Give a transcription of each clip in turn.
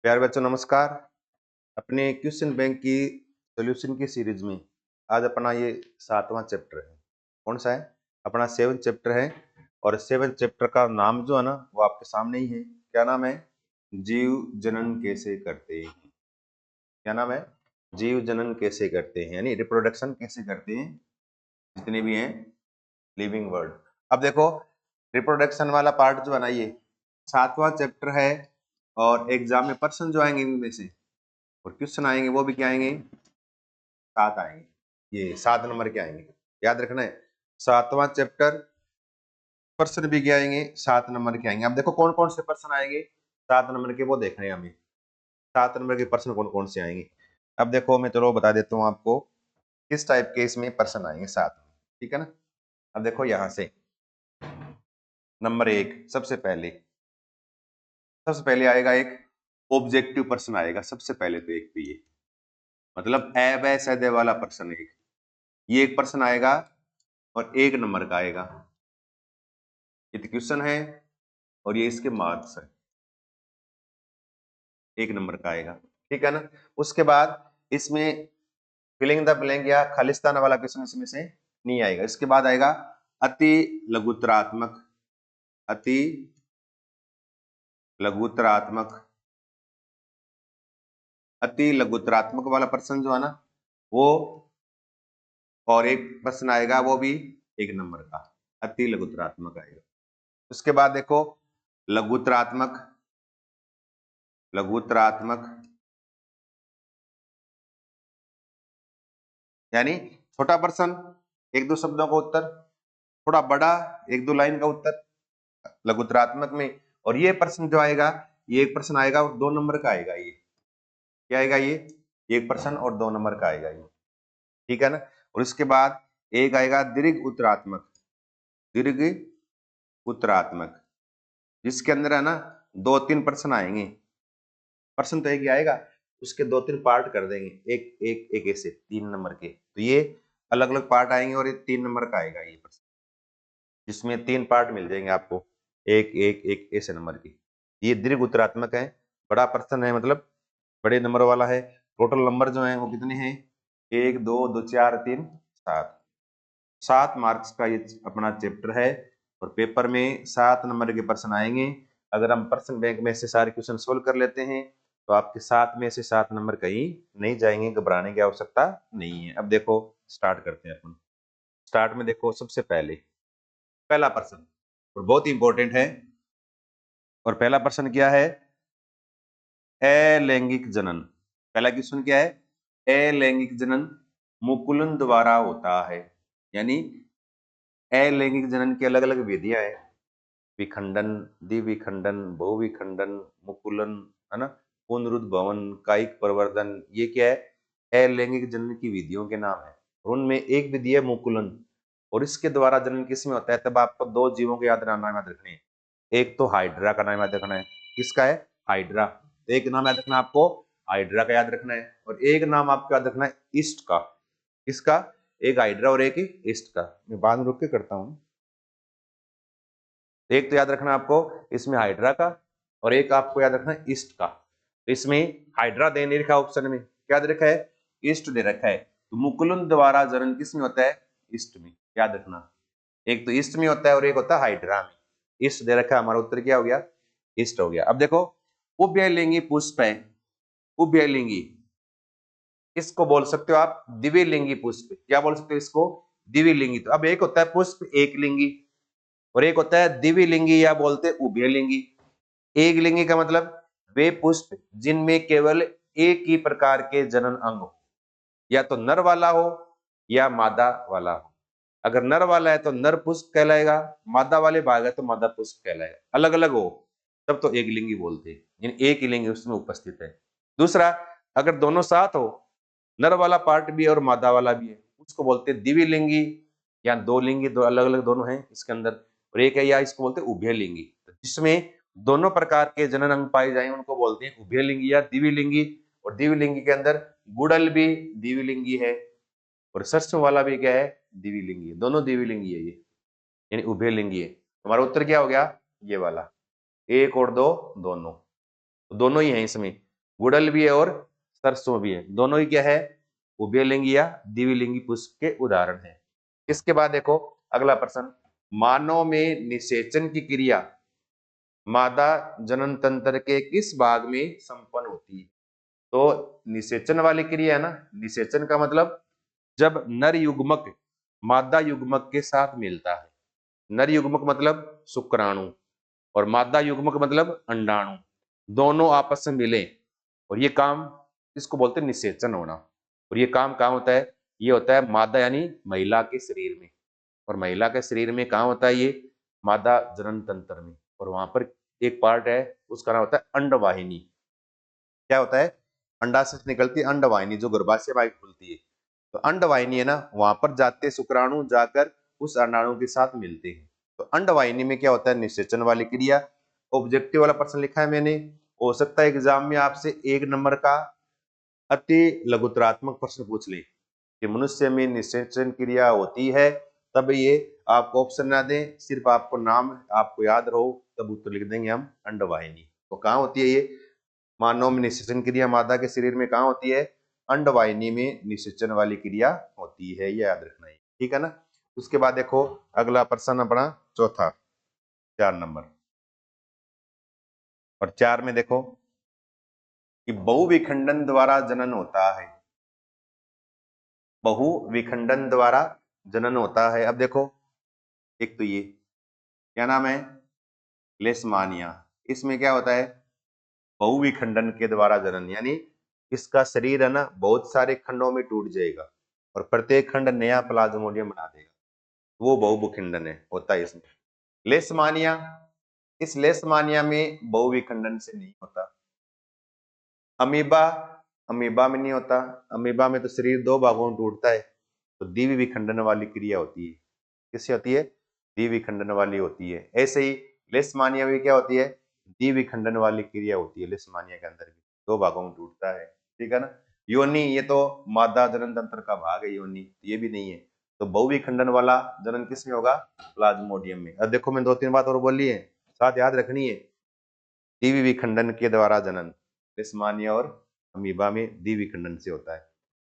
प्यारे बच्चों नमस्कार। अपने क्वेश्चन बैंक की सॉल्यूशन की सीरीज में आज अपना ये 7वां चैप्टर है। कौन सा है? अपना 7th चैप्टर है। और 7th चैप्टर का नाम जो है ना वो आपके सामने ही है। क्या नाम है? जीव जनन कैसे करते हैं। क्या नाम है? जीव जनन कैसे करते हैं, यानी रिप्रोडक्शन कैसे करते हैं जितने भी हैं लिविंग वर्ड। अब देखो, रिप्रोडक्शन वाला पार्ट जो है ना ये 7वां चैप्टर है। और एग्जाम में पर्सन जो आएंगे इनमें से और क्वेश्चन आएंगे वो भी क्या आएंगे? 7 आएंगे। ये 7 नंबर के आएंगे, याद रखना है। 7वां चैप्टर पर्सन भी क्या आएंगे? 7 नंबर के आएंगे। अब देखो कौन कौन से पर्सन आएंगे 7 नंबर के, वो देखने हैं हमें। 7 नंबर के पर्सन कौन कौन से आएंगे। अब देखो मैं चलो बता देता हूँ आपको किस टाइप के इसमें पर्सन आएंगे 7 में, ठीक है ना। अब देखो यहाँ से नंबर 1 सबसे पहले आएगा एक ऑब्जेक्टिव पर्सन आएगा। सबसे पहले तो एक तो ये मतलब ए बै सदे वाला पर्सन ये एक पर्सन आएगा और 1 नंबर का आएगा। ये तो क्वेश्चन है और ये इसके मार्क्स है। 1 नंबर का आएगा, ठीक है ना। उसके बाद इसमें फिलिंग द ब्लैंक या खालिस्तान वाला क्वेश्चन इसमें से नहीं आएगा। इसके बाद आएगा अति लघुतरात्मक। अति लघुतरात्मक अति लघुतरात्मक वाला पर्सन जो है ना वो, और एक पर्सन आएगा वो भी 1 नंबर का अति लघुतरात्मक आएगा। उसके बाद देखो लघुतरात्मक लघुतरात्मक यानी छोटा पर्सन 1-2 शब्दों का उत्तर, थोड़ा बड़ा 1-2 लाइन का उत्तर लघुतरात्मक में। और ये पर्सन जो आएगा ये एक पर्सन आएगा और 2 नंबर का आएगा। ये क्या आएगा? ये एक पर्सन और 2 नंबर का आएगा ये, ठीक है ना। और इसके बाद एक आएगा दीर्घ उत्तरात्मक। दीर्घ उत्तरात्मक जिसके अंदर है ना 2-3 पर्सन आएंगे। पर्सन तो एक ही आएगा, उसके 2-3 पार्ट कर देंगे, एक एक एक ऐसे 3 नंबर के। तो ये अलग अलग पार्ट आएंगे और ये 3 नंबर का आएगा ये पर्सन, जिसमें 3 पार्ट मिल जाएंगे आपको, एक एक एक ऐसे नंबर की। ये दीर्घ उत्तरात्मक है, बड़ा पर्सन है, मतलब बड़े नंबर वाला है। टोटल नंबर जो है वो कितने हैं? 1 2 2 4 3 7। 7 मार्क्स का ये अपना चैप्टर है और पेपर में 7 नंबर के पर्सन आएंगे। अगर हम पर्सन बैंक में से सारे क्वेश्चन सोल्व कर लेते हैं तो आपके 7 में से 7 नंबर कहीं नहीं जाएंगे, घबराने की आवश्यकता नहीं है। अब देखो स्टार्ट करते हैं अपन। स्टार्ट में देखो सबसे पहले पहला पर्सन और बहुत ही इंपॉर्टेंट है। और पहला पर्सन क्या है? अलैंगिक जनन। पहला क्वेश्चन क्या है? अलैंगिक जनन मुकुलन द्वारा होता है। यानी अलैंगिक जनन की अलग अलग विधियां हैं। विखंडन, द्विविखंडन, बहुविखंडन, मुकुलन, है ना, पुनरुद्भवन, कायिक प्रवर्धन, ये क्या है? अलैंगिक जनन की विधियों के नाम है। और उनमें एक विधि है मुकुलन। और इसके द्वारा जनन किसमें होता है? तब आपको 2 जीवों के नाम याद रखने हैं। एक तो हाइड्रा का नाम याद रखना है। किसका है? हाइड्रा। एक नाम याद रखना आपको, हाइड्रा का याद रखना है। और एक नाम आपको याद रखना है ईस्ट का। किसका? एक हाइड्रा और एक ईस्ट का। मैं बाद में रुक के करता हूं। एक तो याद रखना आपको इसमें हाइड्रा का, और एक आपको याद रखना है ईस्ट का। तो इसमें हाइड्रा दे नहीं रखा ऑप्शन में, क्या दे रखा है? ईस्ट दे रखा है। तो मुकुलन द्वारा जनन किस में होता है? ईस्ट में, याद रखना। एक तो ईस्ट में होता है और एक होता है हाइड्रा में। ईस्ट दे रखा है, हमारा उत्तर क्या हो गया? ईस्ट हो गया। अब देखो उभयलिंगी पुष्प है। उभयलिंगी इसको बोल सकते हो आप द्विलिंगी पुष्प। क्या बोल सकते हो इसको? द्विलिंगी। तो अब एक होता है पुष्प एक लिंगी और एक होता है द्विलिंगी या बोलते उभयलिंगी। एक लिंगी का मतलब वे पुष्प जिनमें केवल एक ही प्रकार के जनन अंग हो, या तो नर वाला हो या मादा वाला हो। अगर नर वाला है तो नर पुष्प कहलाएगा, मादा वाले भाग है तो मादा पुष्प कहलाएगा। अलग अलग हो तब तो एक लिंगी बोलते हैं, यानी एक ही लिंगी उसमें उपस्थित है। दूसरा, अगर दोनों साथ हो, नर वाला पार्ट भी है और मादा वाला भी है, उसको बोलते हैं द्विलिंगी या दो लिंगी। दो अलग अलग दोनों हैं इसके अंदर। और एक है या इसको बोलते हैं उभयलिंगी, जिसमें दोनों प्रकार के जनन अंग पाए जाए उनको बोलते हैं उभयलिंगी या द्विलिंगी। और द्विलिंगी के अंदर गुड़ल भी द्विलिंगी है और सरसों वाला भी क्या है? द्विलिंगी है। दोनों द्विलिंगी है ये, यानी उभयलिंगी है। हमारा उत्तर क्या हो गया? ये वाला, एक और दो दोनों, तो दोनों ही है इसमें। गुड़हल भी है और सरसों भी है, दोनों ही क्या है, उभयलिंगी या द्विलिंगी पुष्प के उदाहरण है। इसके बाद देखो अगला प्रश्न, मानव में निषेचन की क्रिया मादा जनन तंत्र के किस भाग में संपन्न होती है? तो निषेचन वाली क्रिया है ना, निषेचन का मतलब जब नर युग्मक मादा युग्मक के साथ मिलता है, नर युग्मक मतलब शुक्राणु और मादा युग्मक मतलब अंडाणु, दोनों आपस में मिले और ये काम, इसको बोलते हैं निषेचन होना। और ये काम कहाँ होता है, ये होता है मादा यानी महिला के शरीर में, और महिला के शरीर में कहाँ होता है, ये मादा जनन तंत्र में, और वहां पर एक पार्ट है उसका नाम होता है अंडवाहिनी। क्या होता है, अंडाशय से निकलती है अंडवाहिनी जो गर्भाशय में खुलती है, तो अंडवाहिनी है ना, वहां पर जाते शुक्राणु जाकर उस अंडाणु के साथ मिलते हैं। तो अंडवाहिनी में क्या होता है, निषेचन वाली क्रिया। ऑब्जेक्टिव वाला प्रश्न लिखा है मैंने, हो सकता है एग्जाम में आपसे 1 नंबर का अति लघुतरात्मक प्रश्न पूछ ले कि मनुष्य में निषेचन क्रिया होती है, तब ये आपको ऑप्शन ना दें, सिर्फ आपको नाम आपको याद रहो, तब उत्तर लिख देंगे हम अंडवाहिनी। तो कहाँ होती है ये, मानव में निषेचन क्रिया मादा के शरीर में कहाँ होती है, अंडवाहिनी में निषेचन वाली क्रिया होती है, ये याद रखना है, ठीक है ना। उसके बाद देखो अगला प्रश्न अपना चौथा, 4 नंबर, और 4 में देखो कि बहुविखंडन द्वारा जनन होता है, बहुविखंडन द्वारा जनन होता है। अब देखो एक तो ये क्या नाम है, लेशमानिया, इसमें क्या होता है, बहुविखंडन के द्वारा जनन, यानी इसका शरीर है ना बहुत सारे खंडों में टूट जाएगा और प्रत्येक खंड नया प्लाज्मोडियम बना देगा, वो बहुविखंडन है होता है इसमें। लेशमानिया, इस लेशमानिया में बहुविखंडन से नहीं होता। अमीबा, अमीबा में नहीं होता, अमीबा में तो शरीर 2 भागों में टूटता है, तो द्विविखंडन वाली क्रिया होती है। किससे होती है, द्विविखंडन वाली होती है। ऐसे ही लेशमानिया में क्या होती है, द्विविखंडन वाली क्रिया होती है, लेशमानिया के अंदर भी 2 भागों में टूटता है, ठीक है ना। योनि, ये तो मादा जनन तंत्र का भाग है योनि, ये भी नहीं है, तो बहुविखंडन वाला जनन किसमें होगा, प्लाज्मोडियम में। अब देखो मैं 2-3 बात और बोली है, साथ याद रखनी है, द्विविखंडन के द्वारा जनन लेशमानिया और अमीबा में द्विविखंडन से होता है।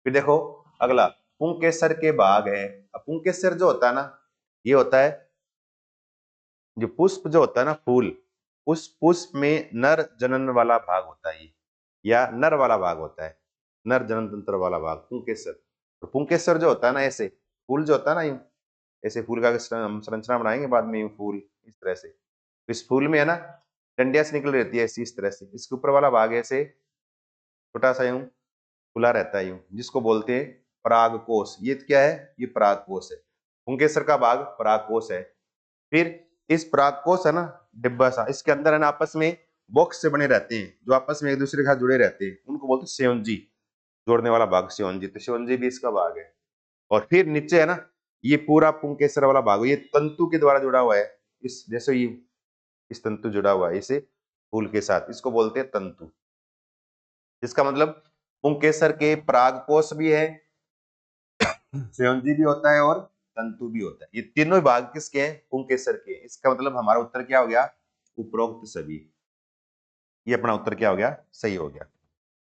फिर देखो अगला पुंकेसर के भाग है। अब पुंकेसर जो होता है ना, ये होता है जो पुष्प जो होता है ना फूल, उस पुष्प में नर जनन वाला भाग होता है ये, या नर वाला भाग होता है, नर जनन तंत्र वाला भाग पुंकेसर। तो पुंकेसर जो होता है ना, ऐसे फूल जो होता है ना यूं, ऐसे फूल का हम संरचना बनाएंगे बाद में, यूं फूल इस तरह से, तो इस फूल में है ना डंडियां से निकल रहती है ऐसी, इस तरह से इसके ऊपर वाला भाग ऐसे छोटा सा यूं खुला रहता है यूं, जिसको बोलते हैं परागकोश। ये क्या है, ये परागकोश है, पुंकेसर का भाग परागकोश है। फिर इस परागकोश है ना डिब्बा सा, इसके अंदर है ना आपस में बॉक्स से बने रहते हैं जो आपस में एक दूसरे के साथ जुड़े रहते हैं, उनको बोलते हैं सेवंजी, जोड़ने वाला भाग सेवंजी, तो सेवंजी भी इसका भाग है। और फिर नीचे है ना ये पूरा पुंकेसर वाला भाग, ये तंतु के द्वारा जुड़ा हुआ है, इस जैसे ये इस तंतु जुड़ा हुआ है इसे फूल के साथ, इसको बोलते हैं तंतु। इसका मतलब पुंकेसर के परागकोश भी है, संयोजी भी होता है और तंतु भी होता है, ये तीनों भाग किसके हैं, पुंकेसर के। इसका मतलब हमारा उत्तर क्या हो गया, उपरोक्त सभी। ये अपना उत्तर क्या हो गया, सही हो गया।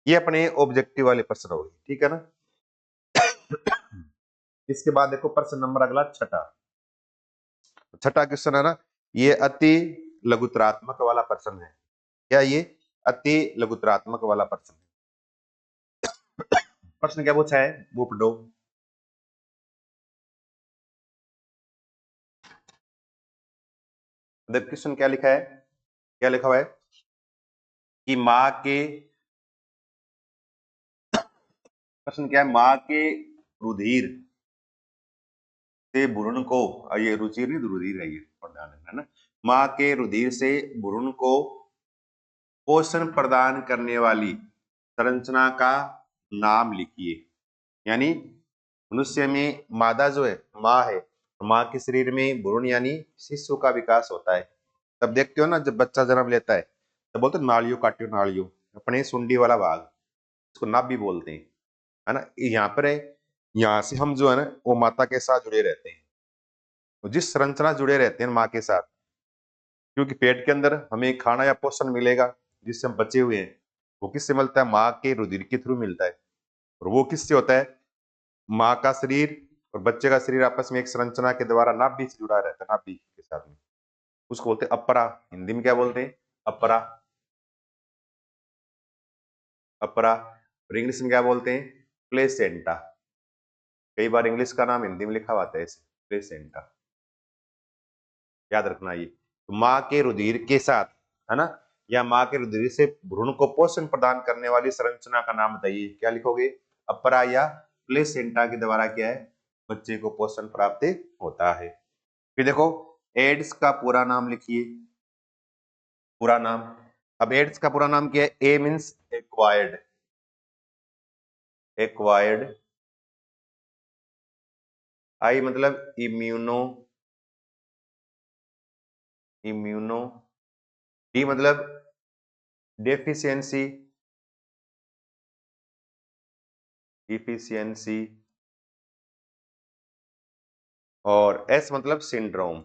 ये अपने ऑब्जेक्टिव वाले प्रश्न हो गए, ठीक है ना। इसके बाद देखो प्रश्न नंबर अगला छठा, छठा क्वेश्चन है ना, ये अति लघुतरात्मक वाला प्रश्न है। क्या ये अति लघुतरात्मक वाला प्रश्न है। प्रश्न क्या पूछा है वो पढ़ो। देखो क्वेश्चन क्या लिखा है, क्या लिखा हुआ है कि माँ के, प्रश्न क्या है, माँ के रुधिर से भ्रूण को, ये रुचिर नहीं रुधिर है, ये और ध्यान रखना है ना, माँ के रुधिर से भ्रूण को पोषण प्रदान करने वाली संरचना का नाम लिखिए। यानी मनुष्य में मादा जो है माँ है, माँ के शरीर में भ्रूण यानी शिशु का विकास होता है। तब देखते हो ना जब बच्चा जन्म लेता है तब बोलते नाड़ियों काटियो नाड़ियों, अपने सुंडी वाला भाग, उसको नाभि बोलते हैं, है ना। यहाँ पर है, यहाँ से हम जो है ना वो माता के साथ जुड़े रहते हैं, तो जिस संरचना जुड़े रहते हैं माँ के साथ, क्योंकि पेट के अंदर हमें खाना या पोषण मिलेगा जिससे हम बचे हुए हैं, वो किससे मिलता है? माँ के रुधिर के थ्रू मिलता है। और वो किससे होता है? माँ का शरीर और बच्चे का शरीर आपस में एक संरचना के द्वारा नाभि से जुड़ा रहता है, नाभि के साथ में, उसको बोलते हैं अपरा। हिंदी में क्या बोलते हैं? अपरा। अपरा। और इंग्लिश में क्या बोलते हैं? प्लेसेंटा। कई बार इंग्लिश का नाम हिंदी में लिखा हुआ आता है ऐसे, प्लेसेंटा। याद रखना ये। तो माँ के रुधिर के साथ, है ना, या माँ के रुधिर से भ्रूण को पोषण प्रदान करने वाली संरचना का नाम बताइए। क्या लिखोगे? अपरा या प्लेसेंटा के द्वारा क्या है? बच्चे को पोषण प्राप्त होता है। फिर देखो, एड्स का पूरा नाम लिखिए। पूरा नाम। अब एड्स का पूरा नाम क्या है? ए मीन्स एक्वायर्ड। एक्वायर्ड। आई मतलब इम्यूनो। इम्यूनो। डी मतलब डेफिशिएंसी। इफिशियंसी। और एस मतलब syndrome.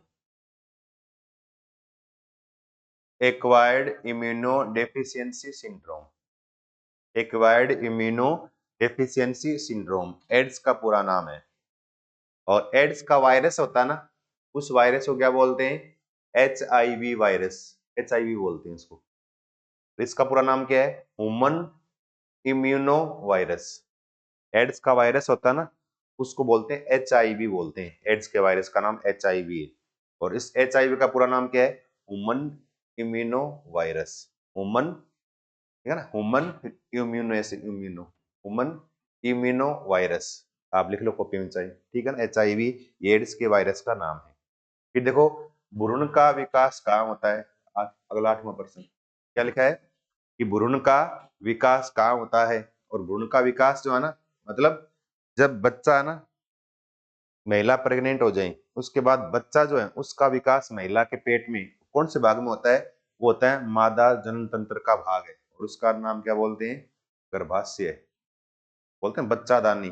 Acquired immuno deficiency syndrome. Acquired immuno deficiency syndrome AIDS का पूरा नाम है। और एड्स का वायरस होता है ना, उस वायरस को क्या बोलते हैं? HIV virus. HIV बोलते हैं इसको। तो इसका पूरा नाम क्या है? Human immuno virus. एड्स का वायरस होता है ना, उसको बोलते हैं HIV बोलते हैं। एड्स के वायरस का नाम HIV है। और इस HIV का पूरा नाम क्या है? Human immuno virus. ह्यूमन, ठीक है ना, human immuno, human immuno virus. आप लिख लो कॉपी में चाहिए, ठीक है ना। HIV एड्स के वायरस का नाम है। फिर देखो, भ्रूण का विकास कहाँ होता है? अगला 8वां प्रश्न क्या लिखा है कि भ्रूण का विकास कहाँ होता है? और भ्रूण का विकास जो है ना, मतलब जब बच्चा है ना, महिला प्रेग्नेंट हो जाए, उसके बाद बच्चा जो है उसका विकास महिला के पेट में कौन से भाग में होता है? वो होता है मादा जनन तंत्र का भाग है। और उसका नाम क्या बोलते हैं? गर्भाशय। बोलते हैं बच्चादानी।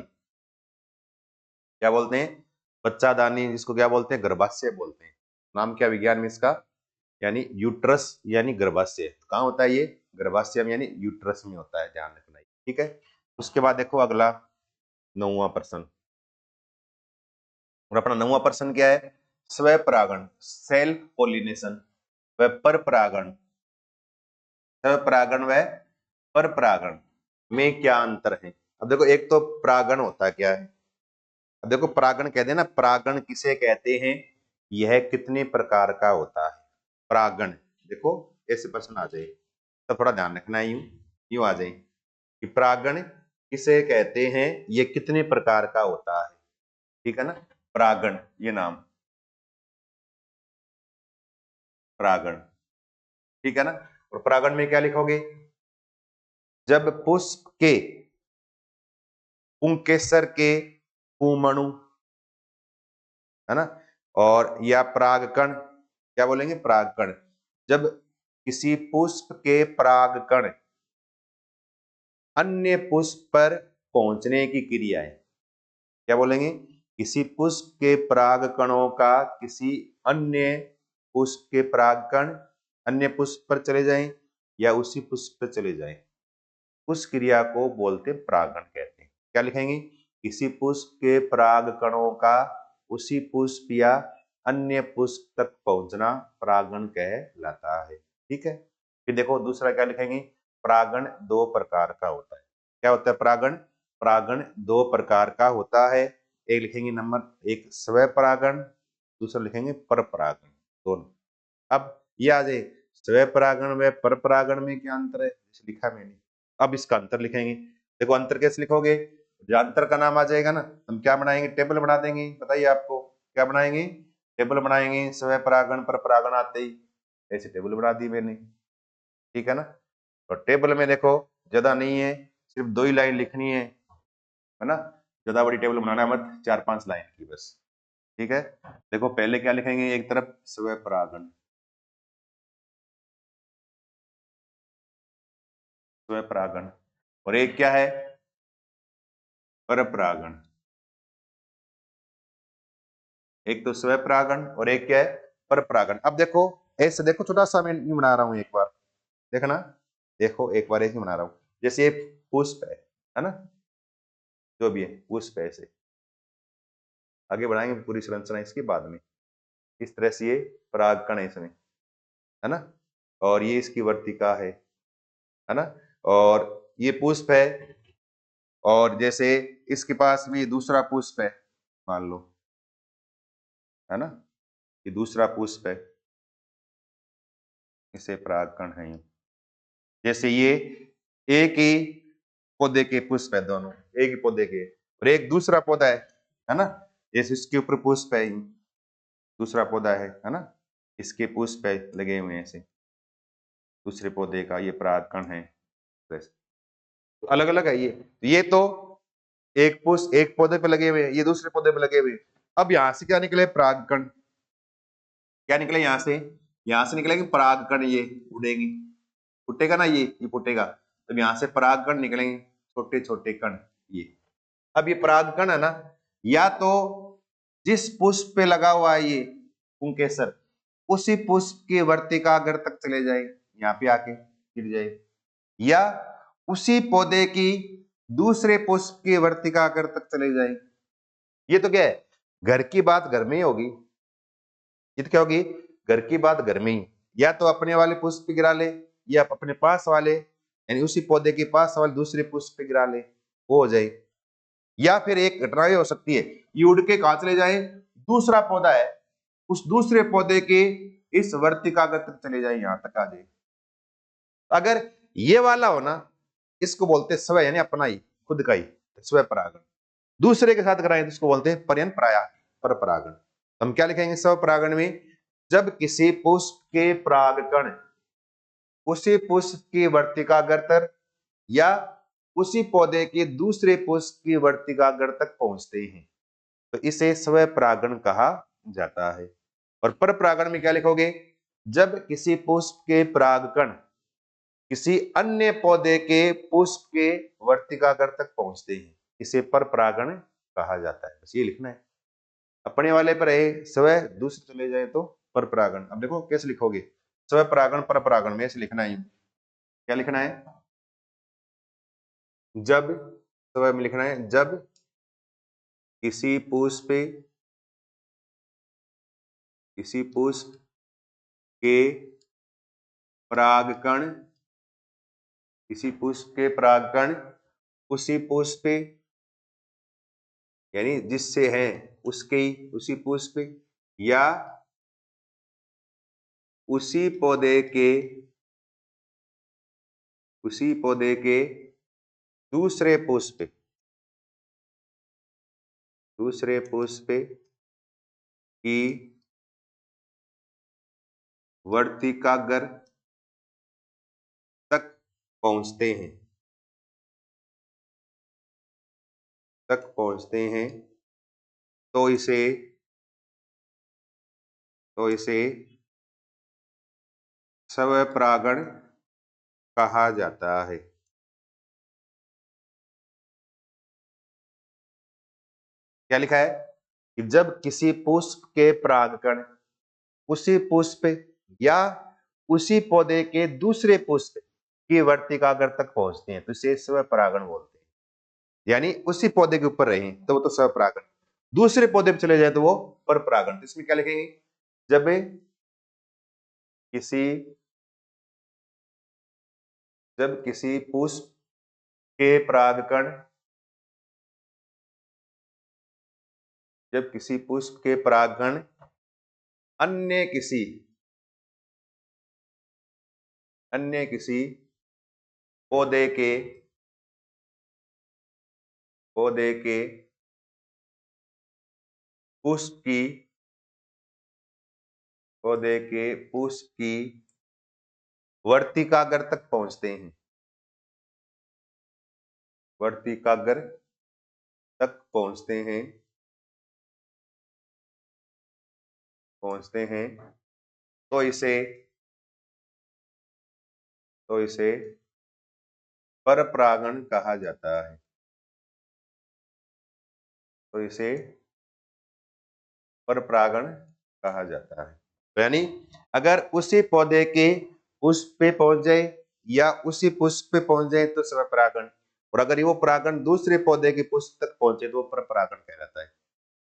क्या बोलते हैं? बच्चादानी, जिसको क्या बोलते हैं? गर्भाशय बोलते हैं। नाम क्या विज्ञान में इसका? यानी यूट्रस, यानी गर्भाशय। कहाँ होता है ये? गर्भाशय में, यानी यूट्रस में होता है, ध्यान रखना। ठीक है। उसके बाद देखो अगला 9वां प्रश्न। और अपना 9वां प्रश्न क्या है? स्वपरागण, सेल्फ पोलिनेशन, व परपरागण। स्वपरागण व परपरागण में क्या अंतर है? अब देखो, एक तो परागण होता है क्या है? अब देखो, परागण कहते हैं ना, परागण किसे कहते हैं? यह कितने प्रकार का होता है? परागण। देखो, ऐसे प्रश्न आ जाए तो थोड़ा ध्यान रखना है। यूं यूं आ जाए कि परागण किसे कहते हैं, ये कितने प्रकार का होता है। ठीक है ना, परागण ये नाम, परागण। ठीक है ना। और परागण में क्या लिखोगे? जब पुष्प के पुंकेसर के पुंमणु, है ना, और या परागकण, क्या बोलेंगे? परागकण। जब किसी पुष्प के परागकण अन्य पुष्प पर पहुंचने की क्रिया है, क्या बोलेंगे? किसी पुष्प के परागकणों का किसी अन्य पुष्प के परागकण अन्य पुष्प पर चले जाएं या उसी पुष्प पर चले जाएं, उस क्रिया को बोलते परागण कहते हैं। क्या लिखेंगे? किसी पुष्प के परागकणों का उसी पुष्प या अन्य पुष्प तक पहुंचना परागण कहलाता है। ठीक है। फिर देखो दूसरा क्या लिखेंगे? परागण दो प्रकार का होता है। क्या होता है परागण? परागण दो प्रकार का होता है। एक लिखेंगे नंबर एक स्व परागण, दूसरा लिखेंगे पर परागण, दोनों। अब ये आ जाए, स्व परागण व पर परागण में क्या अंतर है, लिखा मैंने। अब इसका अंतर लिखेंगे। देखो अंतर कैसे लिखोगे? जो अंतर का नाम आ जाएगा ना, हम क्या बनाएंगे? टेबल बना देंगे। बताइए आपको क्या बनाएंगे? टेबल बनाएंगे। स्व परागण पर परागण आते ही ऐसे टेबल बना दी मैंने। ठीक है ना। तो टेबल में देखो ज्यादा नहीं है, सिर्फ 2 ही लाइन लिखनी है ना। ज्यादा बड़ी टेबल बनाना मत, 4-5 लाइन की बस। ठीक है। देखो पहले क्या लिखेंगे? एक तरफ स्व परागण, स्व परागण, और एक क्या है? पर परागण। एक तो स्व परागण और एक क्या है? पर परागण। अब देखो ऐसे, देखो छोटा सा मैं बना रहा हूं, एक बार देखना। देखो एक बार एक ही बना रहा हूँ, जैसे ये पुष्प है ना, जो भी है पुष्प है, ऐसे आगे बढ़ाएंगे पूरी संरचना इसके बाद में। इस तरह से ये परागकण है इसमें, है ना, और ये इसकी वर्तिका है ना, और ये पुष्प है, और जैसे इसके पास भी दूसरा पुष्प है मान लो, है ना, ये दूसरा पुष्प है, इसे परागकण है ये। जैसे ये एक ही पौधे के पुष्प है, दोनों एक ही पौधे के, और एक दूसरा पौधा है ना, जैसे इसके ऊपर पुष्प है, दूसरा पौधा है ना, इसके पुष्प है लगे हुए हैं ऐसे, दूसरे पौधे का ये परागकण है। तो अलग अलग है ये तो एक पुष्प एक पौधे पे लगे हुए हैं, ये दूसरे पौधे पे लगे हुए हैं। अब यहां से क्या निकले, परागकण, क्या निकले यहां से निकलेंगे परागकण, ये उड़ेंगे, फुटेगा ना, ये फुटेगा, तो यहाँ से परागकण निकलेंगे, छोटे छोटे कण ये। अब ये परागकण है ना, या तो जिस पुष्प पे लगा हुआ है ये पुंकेसर, उसी पुष्प के वर्तिकाग्र तक चले जाए, यहाँ पे आके गिर जाए, या उसी पौधे की दूसरे पुष्प के वर्तिकाग्र तक चले जाए। ये तो क्या है, घर की बात घर में ही होगी, ये तो क्या होगी, घर की बात घर में ही, या तो अपने वाले पुष्प पे गिरा ले, या अपने पास वाले यानी उसी पौधे के पास वाले दूसरे पुष्प पे गिरा ले, वो हो जाए। या फिर एक घटना ये हो सकती है, ये उड़ के कहां चले जाए, दूसरा पौधा है, उस दूसरे पौधे के इस वर्तिकाग्र तक चले जाए, यहां तक आ जाए। अगर ये वाला हो ना, इसको बोलते हैं स्व, यानी अपना ही खुद का ही स्व परागण। दूसरे के साथ कराएं तो इसको बोलते हैं पर्यन प्राया पर परागण। हम क्या लिखेंगे स्व परागण में, जब किसी पुष्प के परागकण उसी पुष्प की वर्तिकाग्र तक या उसी पौधे के दूसरे पुष्प की वर्तिकाग्र तक पहुंचते हैं, तो इसे स्व परागण कहा जाता है। और पर परागण में क्या लिखोगे, जब किसी पुष्प के परागकण किसी अन्य पौधे के पुष्प के वर्तिकाग्र तक पहुंचते हैं, इसे पर परागण कहा जाता है। बस ये लिखना है, अपने वाले पर है स्व, दूसरे चले जाए तो पर परागण। अब देखो कैसे लिखोगे, स्व परागण पर परागण में ऐसे लिखना है, क्या लिखना है, जब स्व में लिखना है, जब किसी पुष्प के परागकण किसी पुष्प के परागकण उसी पुष्प पे यानी जिससे है उसके उसी पुष्प या उसी पौधे के दूसरे पुष्प की वर्तिकाग्र तक पहुंचते हैं तो इसे स्व परागण कहा जाता है। क्या लिखा है कि जब किसी पुष्प के परागकण उसी पुष्प या उसी पौधे के दूसरे पुष्प की वर्तिकाग्र तक पहुंचते हैं तो इसे स्व परागण बोलते हैं। यानी उसी पौधे के ऊपर रहे तो वो तो स्व परागण, दूसरे पौधे पे चले जाए तो वो पर परागण। तो इसमें क्या लिखेंगे, जब किसी पुष्प के परागकण अन्य किसी पौधे के पुष्प की वर्तिकाग्र तक पहुंचते हैं तो इसे पर परागण कहा जाता है। तो इसे पर परागण कहा जाता है। यानी अगर उसी पौधे के पुष्प पे पहुंच जाए या उसी पुष्प पे पहुंच जाए तो स्वपरागण, और अगर वो परागण दूसरे पौधे के पुष्प तक पहुंचे तो वो परपरागण कहलाता है।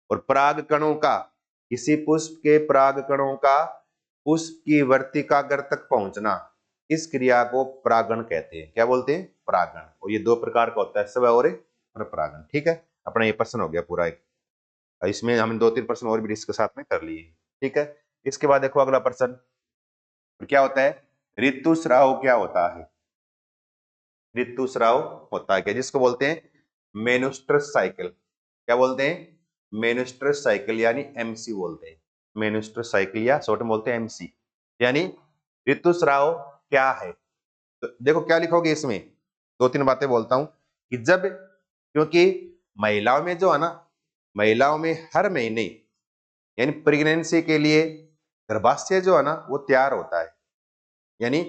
और पराग कणों का, किसी पुष्प के पराग कणों का पुष्प की वर्तिकाग्र तक पहुंचना, इस क्रिया को परागण कहते हैं। क्या बोलते हैं? परागण। और ये दो प्रकार का होता है, स्व और परपरागण। ठीक है, अपना ये प्रश्न हो गया पूरा एक। इसमें हमने 2-3 प्रश्न और भी इसके साथ में कर लिए। ठीक है, इसके बाद देखो अगला प्रश्न क्या होता है, ऋतुस्राव क्या होता है? ऋतुस्राव होता है क्या, जिसको बोलते हैं मेनुस्ट्रस साइकिल। क्या बोलते हैं? मेनुस्ट्रस साइकिल, यानी एमसी बोलते हैं। मेनुस्ट्रस साइकिल या शॉर्ट में बोलते हैं एमसी, यानी ऋतुस्राव क्या है। तो देखो क्या लिखोगे इसमें, 2-3 बातें बोलता हूं कि जब, क्योंकि महिलाओं में जो है ना, महिलाओं में हर महीने यानी प्रेगनेंसी के लिए गर्भाशय जो है ना वो तैयार होता है। यानी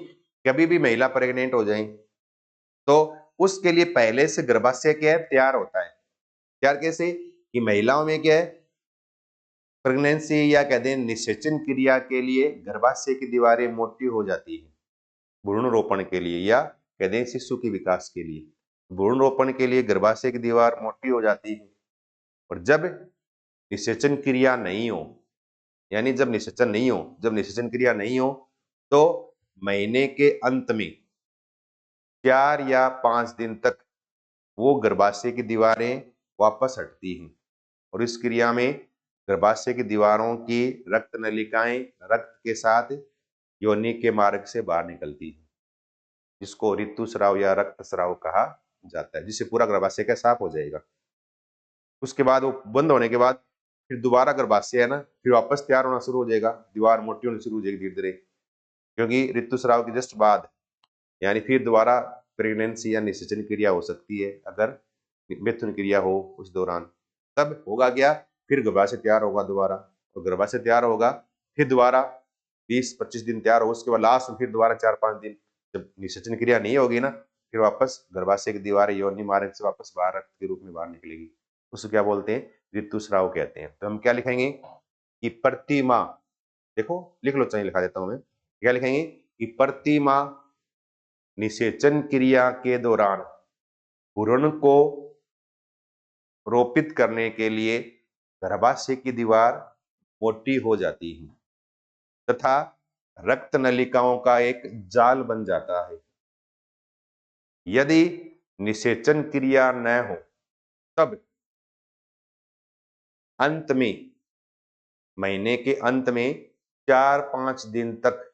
कभी भी महिला प्रेग्नेंट हो जाए तो उसके लिए पहले से गर्भाशय क्या है, तैयार होता है। तैयार कैसे कि महिलाओं में क्या है, प्रेगनेंसी या कहते हैं निषेचन क्रिया के लिए गर्भाशय की दीवारें मोटी हो जाती है, भ्रूण रोपण के लिए या कहते हैं शिशु के विकास के लिए। भ्रूण रोपण के लिए गर्भाशय की दीवार मोटी हो जाती है। और जब निषेचन क्रिया नहीं हो, यानी जब निषेचन क्रिया नहीं हो तो महीने के अंत में 4 या 5 दिन तक वो गर्भाशय की दीवारें वापस हटती हैं। और इस क्रिया में गर्भाशय की दीवारों की रक्त नलिकाएं रक्त के साथ योनि के मार्ग से बाहर निकलती है, जिसको ऋतुस्राव या रक्तस्राव कहा जाता है, जिससे पूरा गर्भाशय का साफ हो जाएगा। उसके बाद वो बंद होने के बाद फिर दोबारा गर्भाशय है ना, फिर वापस तैयार होना शुरू हो जाएगा, दीवार मोटी होनी शुरू हो जाएगी धीरे धीरे। क्योंकि ऋतुस्राव के जस्ट बाद यानी फिर दोबारा प्रेगनेंसी या निषेचन क्रिया हो सकती है, अगर मिथुन क्रिया हो उस दौरान। तब होगा क्या, फिर गर्भाशय तैयार होगा दोबारा, और गर्भाशय तैयार होगा फिर दोबारा 20-25 दिन तैयार हो, उसके बाद लास्ट में फिर दोबारा 4-5 दिन जब निषेचन क्रिया नहीं होगी ना, फिर वापस गर्भाशय की दीवार योनि मार्ग से वापस बाहर रक्त के रूप में बाहर निकलेगी। उसको क्या बोलते हैं? ऋतुस्राव कहते हैं। तो हम क्या लिखेंगे कि प्रतिमा, देखो लिख लो, चाहिए लिखा देता हूं मैं, क्या लिखेंगे कि प्रतिमा निषेचन क्रिया के दौरान भ्रूण को रोपित करने के लिए गर्भाशय की दीवार मोटी हो जाती है तथा रक्त नलिकाओं का एक जाल बन जाता है। यदि निषेचन क्रिया न हो तब अंत में, महीने के अंत में 4-5 दिन तक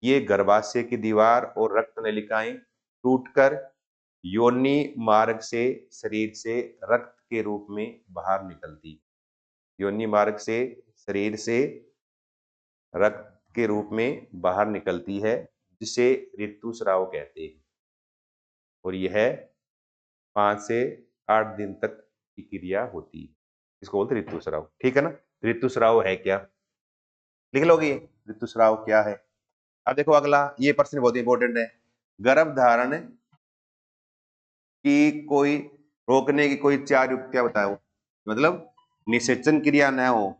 ये गर्भाशय की दीवार और रक्त नलिकाएं टूटकर योनि मार्ग से शरीर से रक्त के रूप में बाहर निकलती। योनि मार्ग से शरीर से रक्त के रूप में बाहर निकलती है, जिसे ऋतुस्राव कहते हैं। और यह 5 से 8 दिन तक की क्रिया होती है, इसको बोलते हैं ऋतुस्राव। ठीक है ना, ऋतुस्राव है क्या, लिख लोगे ये ऋतुस्राव क्या है। अब देखो अगला ये प्रश्न बहुत इंपॉर्टेंट है, गर्भ धारण की कोई रोकने की कोई 4 युक्तियां बताओ। मतलब निषेचन क्रिया न हो,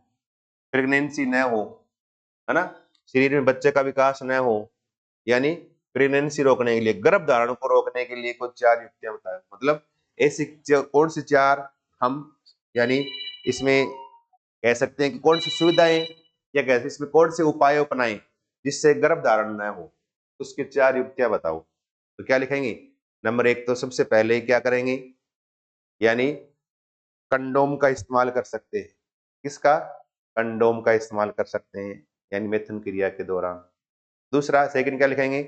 प्रेगनेंसी न हो, है ना, शरीर में बच्चे का विकास न हो, यानी प्रेगनेंसी रोकने के लिए, गर्भ धारण को रोकने के लिए कुछ 4 युक्तियां बताएं। मतलब ऐसी कौन सी 4 हम, यानी इसमें कह सकते हैं कि कौन सी सुविधाएं या कहते इसमें कौन से उपाय अपनाएं जिससे गर्भ धारण न हो, उसके 4 युक्तियां बताओ। तो क्या लिखेंगे, नंबर 1 तो सबसे पहले क्या करेंगे, यानी कंडोम का इस्तेमाल कर सकते हैं। किसका? कंडोम का इस्तेमाल कर सकते हैं, यानी मिथुन क्रिया के दौरान। दूसरा, सेकंड क्या लिखेंगे,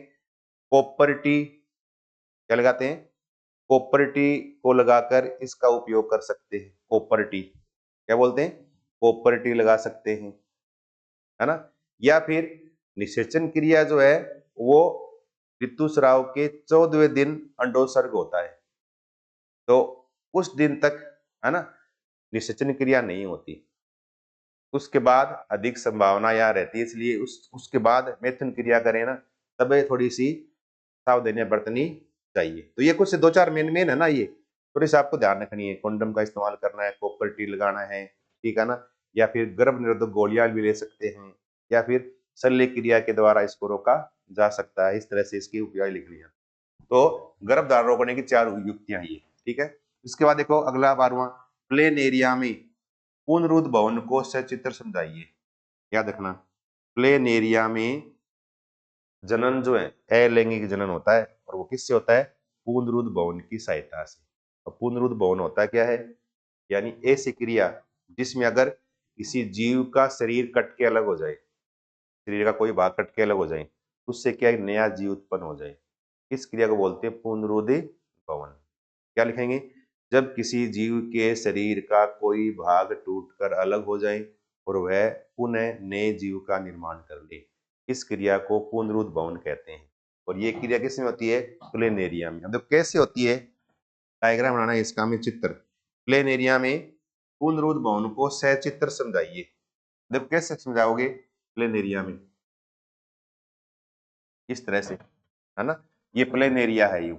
कॉपर टी, क्या लगाते हैं, कॉपर टी को लगाकर इसका उपयोग कर सकते हैं। कॉपर टी, क्या बोलते हैं, कॉपर टी लगा सकते हैं, है ना। या फिर निषेचन क्रिया जो है वो ऋतुस्राव के 14वें दिन अंडोत्सर्ग होता है, तो उस दिन तक, है ना, निषेचन क्रिया नहीं होती। उसके बाद अधिक संभावना यहाँ रहती है, इसलिए उसके बाद मिथुन क्रिया करें ना, तब थोड़ी सी सावधानियां बरतनी चाहिए। तो ये कुछ 2-4 मेन मेन है ना, ये थोड़ी सी आपको ध्यान रखनी है। कंडोम का इस्तेमाल करना है, कॉपर टी लगाना है, ठीक है ना, या फिर गर्भ निरोधक गोलियां भी ले सकते हैं, या फिर शल्य क्रिया के द्वारा इसको रोका जा सकता है। इस तरह से इसकी उपाय लिख लिया। तो गर्भधारण रोकने की 4 युक्तियां ये, ठीक है। इसके बाद देखो अगला 12वां, प्लेन एरिया में पुनरुद्ध भवन को सचित्र समझाइए। याद रखना, प्लेन एरिया में जनन जो है अलैंगिक जनन होता है, और वो किससे होता है? पुनरुद्ध भवन की सहायता से। और पुनरुद्ध भवन होता क्या है? यानी ऐसी क्रिया जिसमें अगर किसी जीव का शरीर कट के अलग हो जाए, शरीर का कोई भाग कट के अलग हो जाए, उससे क्या एक नया जीव उत्पन्न हो जाए, इस क्रिया को बोलते हैं पुनरुद्ध भवन। क्या लिखेंगे? जब किसी जीव के शरीर का कोई भाग टूटकर अलग हो जाए और वह पुनः नए जीव का निर्माण कर ले, इस क्रिया को पुनरुद्ध भवन कहते हैं। और ये क्रिया किसमें होती है? प्लेन एरिया में। अब देखो कैसे होती है, डायग्राम बनाना है इसका में, चित्र। प्लेन एरिया में पुनरुद्ध भवन को सचित्र समझाइए। देखो कैसे समझाओगे प्लेन एरिया में? इस तरह से, है ना, ये प्लेन एरिया है यू,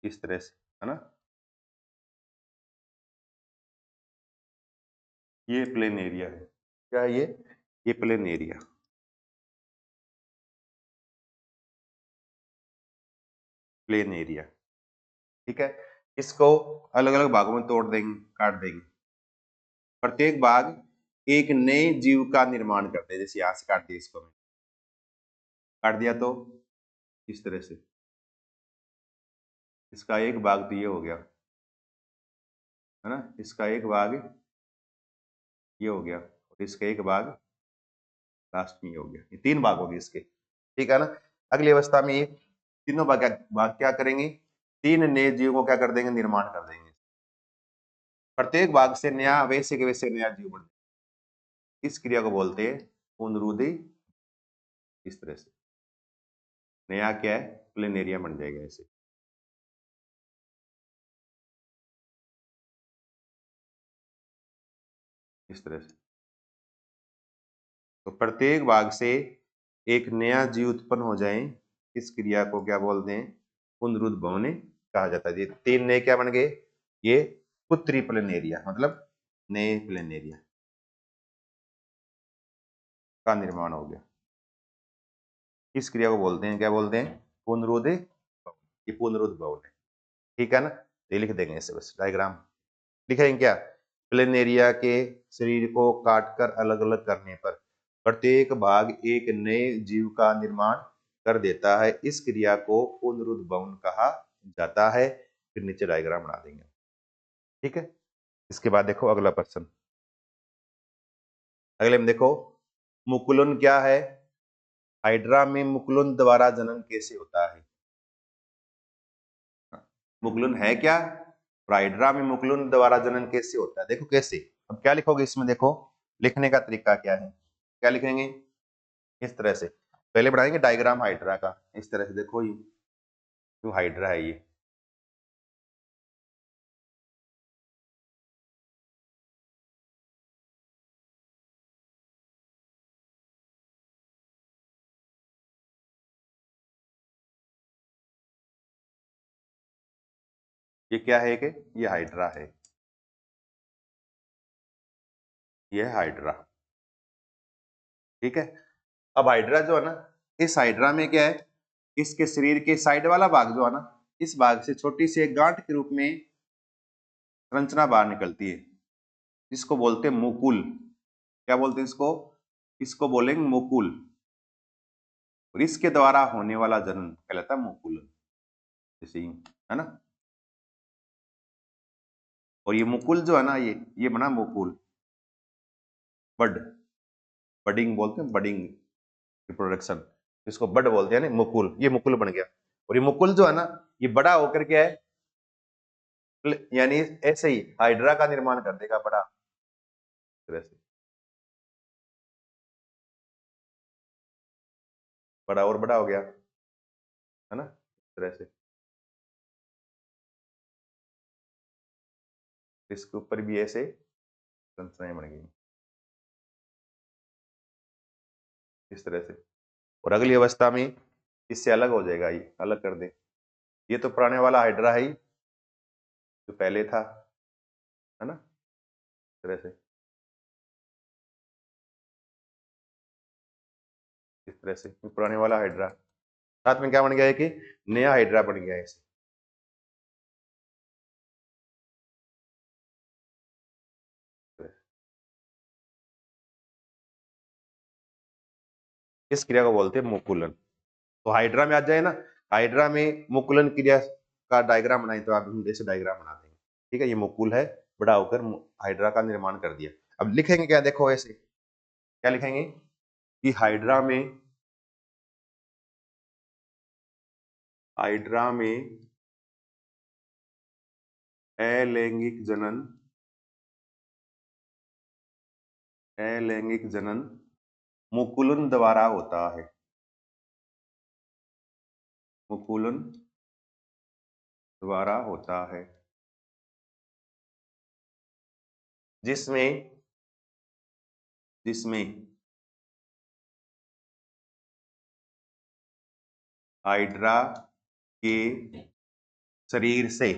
इस तरह से, है ना, ये प्लेन एरिया है। क्या है ये प्लेन एरिया, प्लेन एरिया, ठीक है। इसको अलग अलग भागों में तोड़ देंगे, काट देंगे। प्रत्येक भाग एक नए जीव का निर्माण करते हैं। जैसे यहां से काट दिया, इसको मैं काट दिया तो इस तरह से, इसका एक भाग तो ये हो गया, है ना, इसका एक भाग ये हो गया, और इसका एक भाग लास्ट में ये हो गया। ये 3 भाग हो गए इसके, ठीक है ना। अगली अवस्था में ये तीनों भाग क्या करेंगे? 3 नए जीवों को क्या कर देंगे? निर्माण कर देंगे। प्रत्येक भाग से नया, वैसे के वैसे नया जीव बन, इस क्रिया को बोलते हैं पुनरुद्धि। इस तरह से नया क्या है? प्लेनेरिया बन जाएगा ऐसे, इस तरह से। तो प्रत्येक भाग से एक नया जीव उत्पन्न हो जाए, इस क्रिया को क्या बोलते हैं? पुनरुद्ध भवन कहा जाता है। ये 3 नए क्या बन गए? ये पुत्री प्लेनेरिया, मतलब नए प्लेनेरिया का निर्माण हो गया। इस क्रिया को बोलते हैं, क्या बोलते हैं? पुनरुद्ध भवन। ये पुनरुद्ध भवन है, ठीक है ना। ये लिख देंगे ऐसे, बस डायग्राम लिखेंगे क्या? प्लेनेरिया के शरीर को काटकर अलग अलग करने पर प्रत्येक भाग एक नए जीव का निर्माण कर देता है। इस क्रिया को पुनरुद्ध भवन कहा जाता है। फिर नीचे डायग्राम बना देंगे, ठीक है। इसके बाद देखो अगला प्रश्न। अगले में देखो, मुकुलन क्या है? हाइड्रा में मुकुलन द्वारा जनन कैसे होता है? मुकुलन है क्या? और हाइड्रा में मुकुलन द्वारा जनन कैसे होता है? देखो कैसे। अब क्या लिखोगे इसमें? देखो लिखने का तरीका क्या है, क्या लिखेंगे? इस तरह से पहले बनाएंगे डायग्राम हाइड्रा का। इस तरह से देखो, ये हाइड्रा है, ये क्या है कि ये हाइड्रा है, ये हाइड्रा, ठीक है। अब हाइड्रा जो है ना, इस हाइड्रा में क्या है? इसके शरीर के साइड वाला भाग जो है ना, इस भाग से छोटी सी एक गांठ के रूप में संरचना बाहर निकलती है, जिसको बोलते हैं मुकुल। क्या बोलते हैं इसको? इसको बोलेंगे मुकुल। और इसके द्वारा होने वाला जनन कहलाता है मुकुलन, जैसे ही, है ना। और ये मुकुल जो है ना, ये बना मुकुल, बड, बडिंग बोलते हैं, बडिंग रिप्रोडक्शन, इसको बड बोलते हैं ना, मुकुल, ये मुकुल बन गया। और ये मुकुल जो है ना, ये बड़ा होकर के है, यानी ऐसे ही हाइड्रा का निर्माण कर देगा बड़ा तरह से, बड़ा और बड़ा हो गया, है ना, इस तरह से। इसके ऊपर भी ऐसे संरचनाएं बन गई, इस तरह से। और अगली अवस्था में इससे अलग हो जाएगा, ये अलग कर दे। ये तो पुराने वाला हाइड्रा है ही, जो पहले था, है ना, इस तरह से। इस तरह से पुराने वाला हाइड्रा, साथ में क्या बन गया है कि नया हाइड्रा बन गया है इसे। इस क्रिया को बोलते हैं मुकुलन। तो हाइड्रा में आ जाए ना, हाइड्रा में मुकुलन क्रिया का डायग्राम बनाए तो आप हम जैसे डायग्राम बना देंगे। ठीक है, ये मुकुल है, बड़ा होकर हाइड्रा का निर्माण कर दिया। अब लिखेंगे क्या, देखो ऐसे क्या लिखेंगे कि हाइड्रा में अलैंगिक जनन मुकुलन द्वारा होता है। मुकुलन द्वारा होता है, जिसमें जिसमें हाइड्रा के शरीर से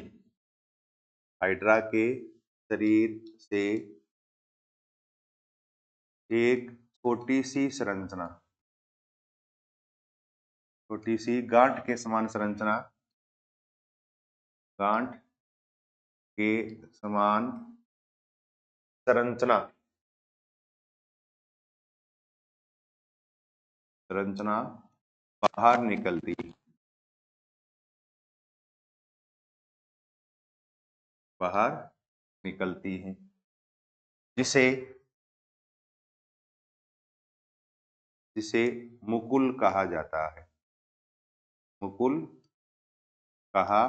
हाइड्रा के शरीर से एक छोटी सी संरचना, छोटी सी गांठ के समान संरचना, गांठ के समान संरचना संरचना बाहर निकलती है, जिसे जिसे मुकुल कहा जाता है। मुकुल कहा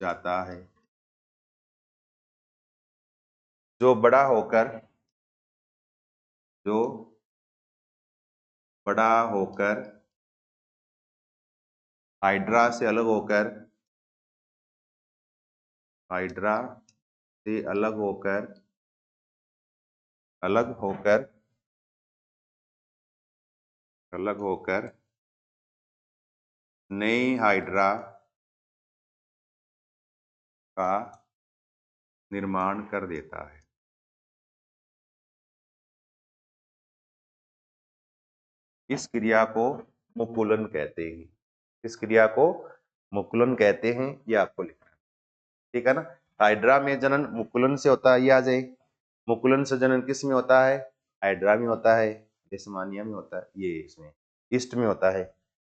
जाता है, जो बड़ा होकर हाइड्रा से अलग होकर हाइड्रा से अलग होकर नई हाइड्रा का निर्माण कर देता है। इस क्रिया को मुकुलन कहते हैं। इस क्रिया को मुकुलन कहते हैं, ये आपको लिखना है। ठीक है ना, हाइड्रा में जनन मुकुलन से होता है, ये आ जाए। मुकुलन से जनन किस में होता है, हाइड्रा में होता है, डेस्मानिया में होता है, ये इसमें ईस्ट में होता है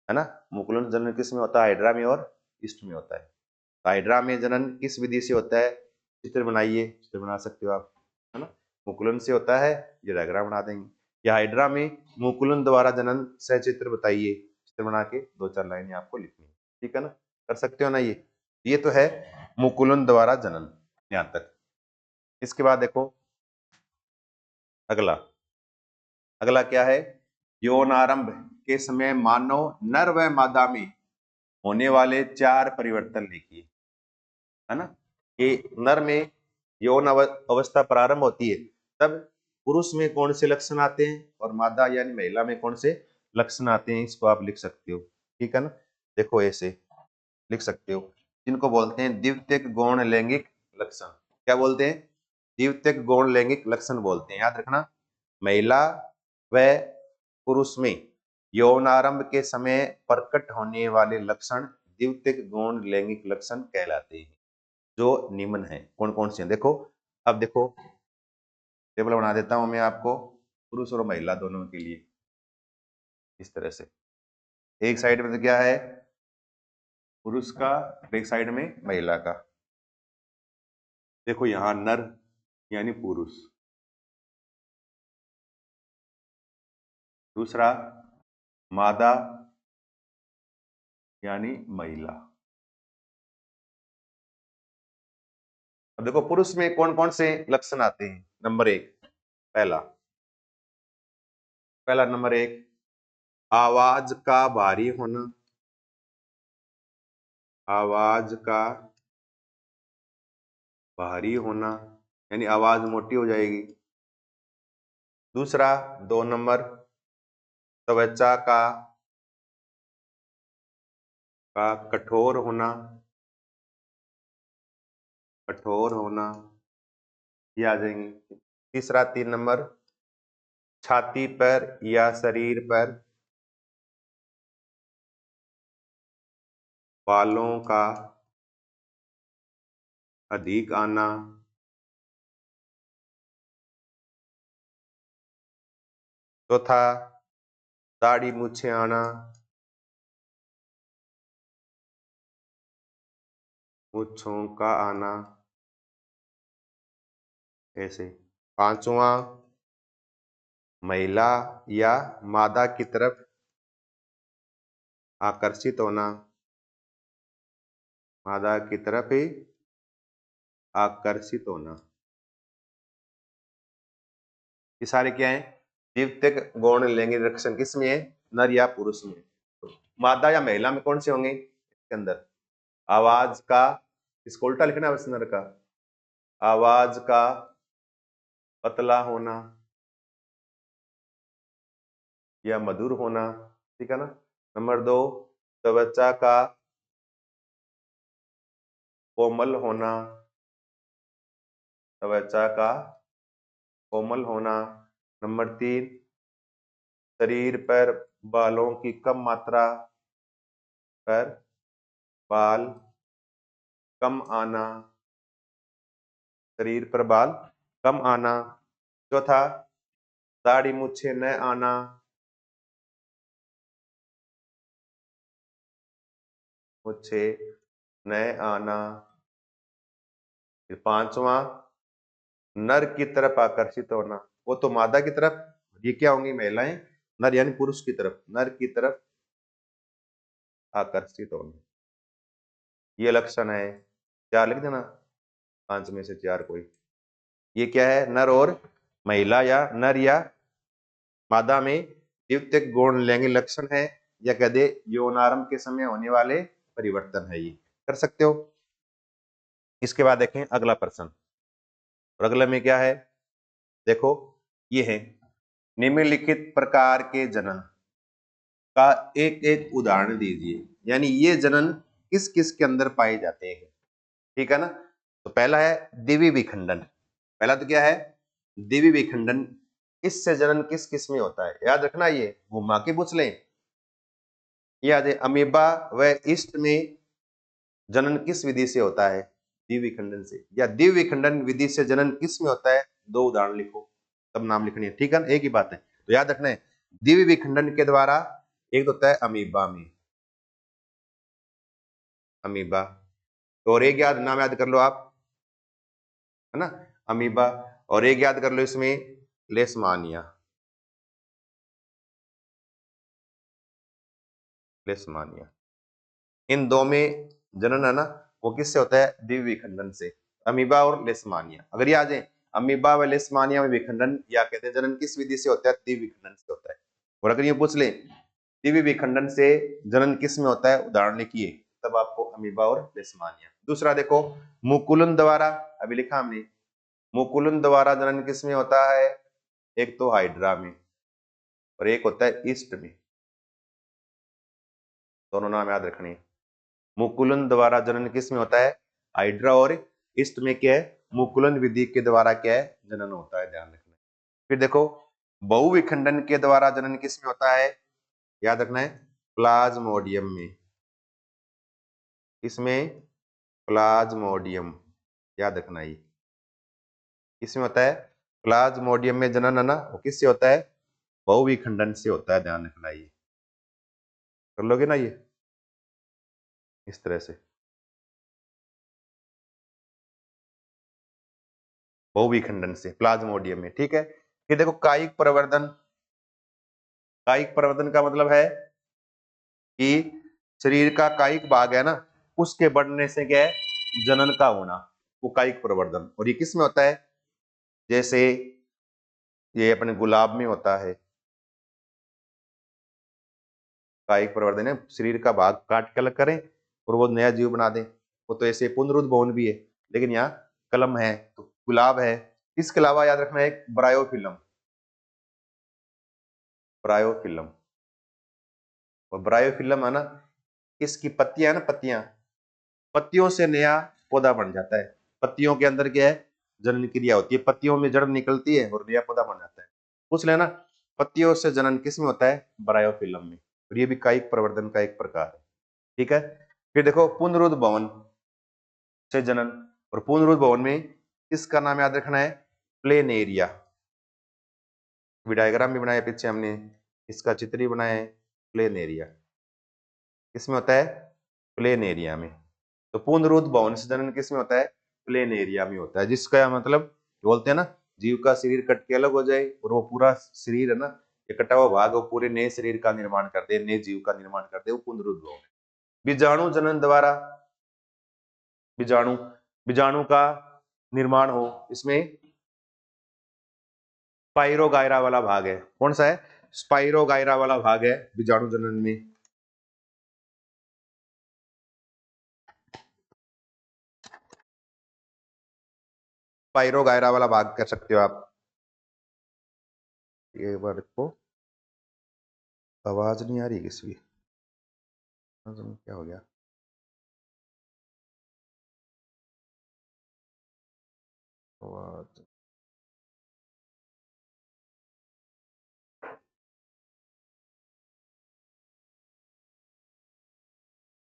ना। मुकुलन जनन किस में होता है, हाइड्रा में और ईस्ट में होता है। हाइड्रा में जनन किस विधि से होता है, चित्र बनाइए, चित्र बना सकते हो आप, है ना। मुकुलन से होता है, ये डायग्राम बना देंगे। या हाइड्रा में मुकुलन द्वारा जनन सचित्र बताइए, चित्र बना के 2-4 लाइनें आपको लिखनी है। ठीक है ना, कर सकते हो ना। ये तो है मुकुलन द्वारा जनन, यहां तक। इसके बाद देखो अगला अगला क्या है, यौनारंभ के समय मानव नर व मादा में होने वाले 4 परिवर्तन लिखिए, है ना। कि नर में यौन अवस्था प्रारंभ होती है, तब पुरुष में कौन से लक्षण आते हैं और मादा यानी महिला में कौन से लक्षण आते हैं, इसको आप लिख सकते हो। ठीक है ना, देखो ऐसे लिख सकते हो, जिनको बोलते हैं द्वितीयक गौण लैंगिक लक्षण। क्या बोलते हैं, द्वितीयक गौण लैंगिक लक्षण बोलते हैं, याद रखना। महिला व पुरुष में यौनारंभ के समय प्रकट होने वाले लक्षण द्वितीयक गौण लैंगिक लक्षण कहलाते हैं, जो निम्न है। कौन कौन से हैं, देखो। अब देखो टेबल बना देता हूं मैं आपको, पुरुष और महिला दोनों के लिए, इस तरह से। एक साइड में तो क्या है पुरुष का, एक साइड में महिला का। देखो यहां नर यानी पुरुष, दूसरा मादा यानी महिला। अब देखो पुरुष में कौन कौन से लक्षण आते हैं। नंबर 1, पहला पहला नंबर 1, आवाज का भारी होना। आवाज का भारी होना यानी आवाज मोटी हो जाएगी। दूसरा 2 नंबर, त्वचा का कठोर होना, ये आ जाएंगे। तीसरा 3 नंबर, छाती पर या शरीर पर बालों का अधिक आना, चौथा दाढ़ी मूछें आना, मूछों का आना, ऐसे। पांचवा महिला या मादा की तरफ आकर्षित होना, मादा की तरफ ही आकर्षित होना। ये सारे क्या है? द्वितीयक गौण लैंगिक लक्षण किसमें है? नर या पुरुष में। मादा या महिला में कौन से होंगे इसके अंदर? आवाज का, इसको उल्टा लिखना है नर का, आवाज का पतला होना या मधुर होना, ठीक है ना। नंबर 2 त्वचा का कोमल होना, त्वचा का कोमल होना। नंबर 3 शरीर पर बालों की कम मात्रा, पर बाल कम आना, शरीर पर बाल कम आना। चौथा दाढ़ी मूछें न आना, मूछे न आना। फिर पांचवा नर की तरफ आकर्षित होना, वो तो मादा की तरफ, ये क्या होंगी? महिलाएं। नर यानी पुरुष की तरफ, नर की तरफ आकर्षित होना। ये लक्षण है। 4 लिख देना, 5 में से 4 कोई। ये क्या है? नर और महिला या नर या मादा में द्वितीयक गौण लैंगिक लक्षण है, या कह दे यौनारंभ के समय होने वाले परिवर्तन है। ये कर सकते हो। इसके बाद देखें अगला प्रश्न, और अगला में क्या है? देखो ये है निम्नलिखित प्रकार के जनन का एक एक उदाहरण दीजिए, यानी ये जनन किस किस के अंदर पाए जाते हैं, ठीक है ना। तो पहला है द्विवी विखंडन। पहला तो क्या है? द्विवी विखंडन। इससे जनन किस किस में होता है? याद रखना, ये घुमा के पूछ लें। याद है अमीबा व ईस्ट में जनन किस विधि से होता है? द्विवी विखंडन से। या द्विवी विखंडन विधि से जनन किस में होता है? 2 उदाहरण लिखो, तब नाम लिखनी है, ठीक है ना, एक ही बात है। तो याद रखना है द्विवी विखंडन के द्वारा एक होता है अमीबा में, अमीबा। तो और एक याद नाम याद कर लो आप, है ना, अमीबा। और एक याद कर लो इसमें लेशमानिया, लेशमानिया। इन दो में जनन है ना, वो किससे होता है? द्विवी विखंडन से, अमीबा और लेशमानिया। अगर ये आ जाए अमीबा व लेशमानिया में विखंडन या कहते हैं जनन किस विधि से होता है? द्विवी विखंडन से होता है। और अगर ये पूछ ले द्विवी विखंडन से जनन किस में होता है, उदाहरण लिखिए, तब आपको अमीबा और लेशमानिया। दूसरा देखो मुकुलन द्वारा, अभी लिखा हमने, मुकुलन द्वारा जनन किस में होता है? एक तो हाइड्रा में और एक होता है ईस्ट में। दोनों नाम याद रखने। मुकुलन द्वारा जनन किस में होता है? हाइड्रा और ईस्ट में क्या है? मुकुलन विधि के द्वारा क्या है? जनन होता है, ध्यान रखना। फिर देखो बहुविखंडन के द्वारा जनन किस में होता है? याद रखना है प्लाज्मोडियम में, इसमें प्लाज्मोडियम, याद रखना। ये किसमें होता है? प्लाज्मोडियम में जनन है ना, वो किससे होता है? बहुविखंडन से होता है, ध्यान रखना। ये कर लोगे ना ये इस तरह से, बहुविखंडन से प्लाज्मोडियम में, ठीक है। फिर देखो कायिक प्रवर्धन। कायिक प्रवर्धन का मतलब है कि शरीर का कायिक भाग है ना, उसके बढ़ने से क्या है? जनन का होना, वो कायिक प्रवर्धन। और ये किस में होता है? जैसे ये अपने गुलाब में होता है कायिक प्रवर्धन है, शरीर का भाग काट के अलग करें और वो नया जीव बना दें। वो तो ऐसे पुनरुद्भवन भी है, लेकिन यहाँ कलम है तो गुलाब है। इसके अलावा याद रखना है एक ब्रायोफिल्म, ब्रायोफिल्म। और ब्रायोफिल्म है ना, इसकी पत्तियां है ना, पत्तियां, पत्तियों से नया पौधा बन जाता है। पत्तियों के अंदर क्या है? जनन क्रिया होती है, पत्तियों में जड़ निकलती है और नया पौधा बन जाता है। पूछ लेना पत्तियों से जनन किस में होता है? ब्रायोफिल्म में। और ये भी कायिक प्रवर्धन का एक प्रकार है, ठीक है। फिर देखो पुनरुद्ध भवन से जनन, और पुनरुद्ध भवन में इसका नाम याद रखना है प्लेनेरिया। डायग्राम भी बनाया पीछे हमने, इसका चित्र भी बनाया है, प्लेनेरिया किसमें होता है, प्लेन एरिया में। तो पुनरुद्ध भवन से जनन किसमें होता है, प्लेन एरिया में होता है, जिसका मतलब बोलते हैं ना जीव का शरीर कट के अलग हो जाए और वो पूरा शरीर है ना, ये कटा हुआ भाग वो पूरे नए शरीर का निर्माण कर दे, नए जीव का निर्माण कर दे, वो पुनरुद्ध भवन। बीजाणु जनन द्वारा बीजाणु बीजाणु का निर्माण हो, इसमें स्पाइरोगायरा वाला भाग है, कौन सा है, स्पाइरोगायरा वाला भाग है बीजाणु जनन में। स्पाइरोगायरा वाला भाग कह सकते हो आप। ये बार देखो, आवाज नहीं आ रही किसी की, क्या हो गया, आवाज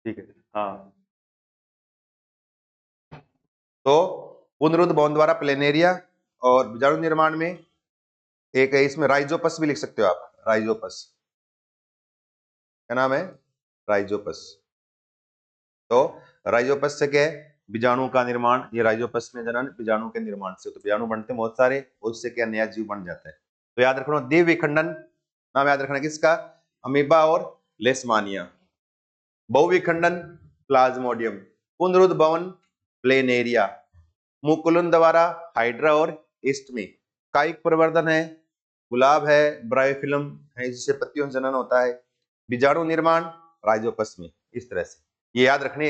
ठीक है। हाँ, तो पुनरुद्ध भवन द्वारा प्लेनेरिया, और बीजाणु निर्माण में एक है, इसमें राइजोपस भी लिख सकते हो आप, राइजोपस, क्या नाम है, राइजोपस। तो राइजोपस से क्या है, बीजाणु का निर्माण, ये राइजोपस में जनन बीजाणु के निर्माण से, तो बीजाणु बनते बहुत सारे, उससे क्या नया जीव बन जाता है। तो याद रखना द्विविखंडन विखंडन नाम याद रखना किसका, अमीबा और लेशमानिया। बहुविखंडन प्लाज्मोडियम, पुनरुद्ध भवन प्लेनेरिया, मुकुलन द्वारा हाइड्रा और इस्टमी, कायिक प्रवर्धन है, गुलाब है, ब्रायोफिल्म है जिससे पत्तियों से जनन होता है, बीजाणु निर्माण राइजोपस में, इस तरह से ये याद रखने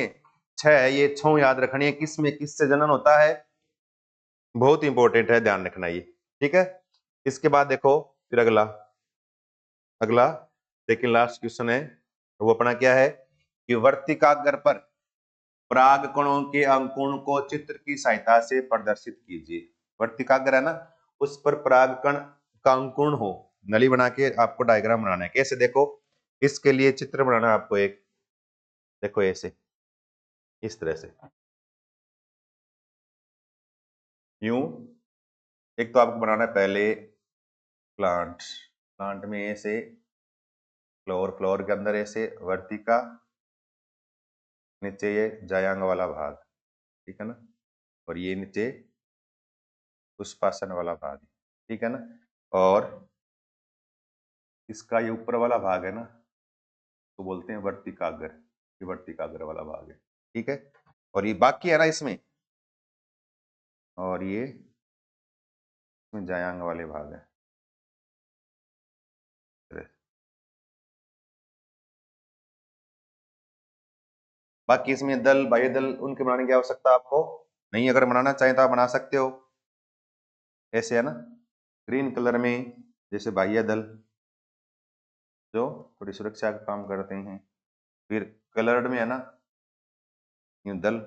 छह, ये छह याद रखनी है, किस में किससे जनन होता है, बहुत इंपॉर्टेंट है, ध्यान रखना ये, ठीक है। इसके बाद देखो फिर अगला अगला सेकंड लास्ट क्वेश्चन है, वो अपना क्या है कि वर्तिकाग्र पर पराग कणों के अंकुरण को चित्र की सहायता से प्रदर्शित कीजिए। वर्तिकाग्र है ना, उस पर पराग कण का अंकुरण हो, नली बना के आपको डायग्राम बनाना है, कैसे देखो, इसके लिए चित्र बनाना है आपको एक, देखो ऐसे, इस तरह से, यूं, एक तो आपको बनाना है पहले प्लांट, प्लांट में ऐसे फ्लोर, फ्लोर के अंदर ऐसे वर्तिका, नीचे ये जायांग वाला भाग, ठीक है ना, और ये नीचे पुष्पासन वाला भाग, ठीक है ना, और इसका ये ऊपर वाला भाग है ना, तो बोलते हैं वर्तिकाग्र, ये वर्तिकाग्र वाला भाग है, ठीक है। और ये बाकी है ना इसमें, और ये इसमें जायांग वाले भाग है, बाकी इसमें दल बाह्य दल उनके बनाने की आवश्यकता आपको नहीं, अगर बनाना चाहें तो आप बना सकते हो, ऐसे है ना, ग्रीन कलर में जैसे बाह्य दल जो थोड़ी सुरक्षा का काम करते हैं, फिर कलर्ड में है ना ये दल,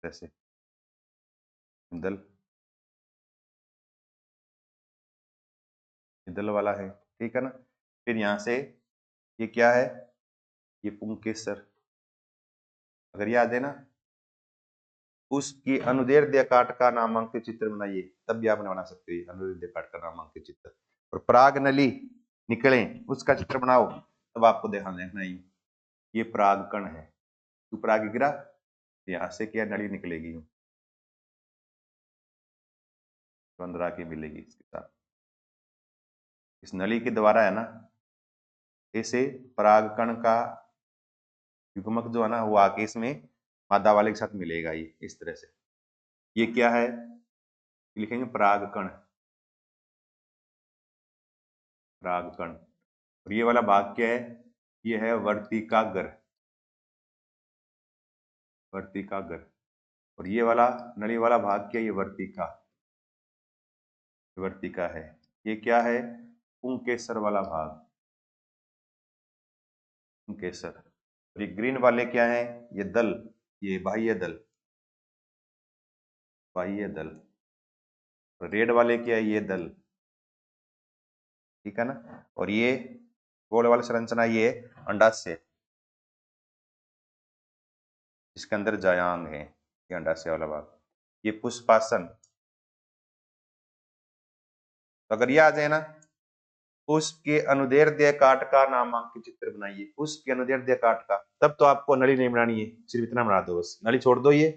जैसे दल, ये दल वाला है, ठीक है ना। फिर यहाँ से ये क्या है, ये पुंकेसर, अगर याद है ना, उसकी अनुदैर्ध्य काट का नामांकित चित्र बनाइए, तब भी आप बना सकते हो अनुदैर्ध्य काट का नामांकित चित्र, और पराग नली निकले उसका चित्र बनाओ, तब आपको ध्यान रखना है ये पराग कण है, तो पराग गिरा, यहाँ से क्या नली निकलेगी, तो अंदर आके मिलेगी इसके साथ, इस नली के द्वारा है ना, ऐसे पराग कण का युग्मक जो है ना, वो आके इसमें मादा वाले के साथ मिलेगा, ये इस तरह से, ये क्या है, लिखेंगे पराग कण, पराग कण, और ये वाला भाग क्या है, ये है वर्तिकाग्र, वर्तिकाग्र, और ये वाला नली वाला भाग क्या है, ये वर्तिका, वर्तिका है, ये क्या है, पुंकेसर वाला भाग, पुंकेसर, और ये ग्रीन वाले क्या है, ये दल, ये बाह्य दल, बाह्य दल, रेड वाले क्या है, ये दल, ठीक है ना, और ये गोल वाला संरचना ये अंडाशय, इसके अंदर जायांग है, ये अंडाशय वाला भाग, ये पुष्पासन। तो अगर ये आ जाए ना, पुष्प के अनुदैर्ध्य काट का नामांकित चित्र बनाइए, पुष्प के अनुदैर्ध्य काट का, तब तो आपको नली नहीं बनानी है, सिर्फ इतना बना दो बस, नली छोड़ दो, ये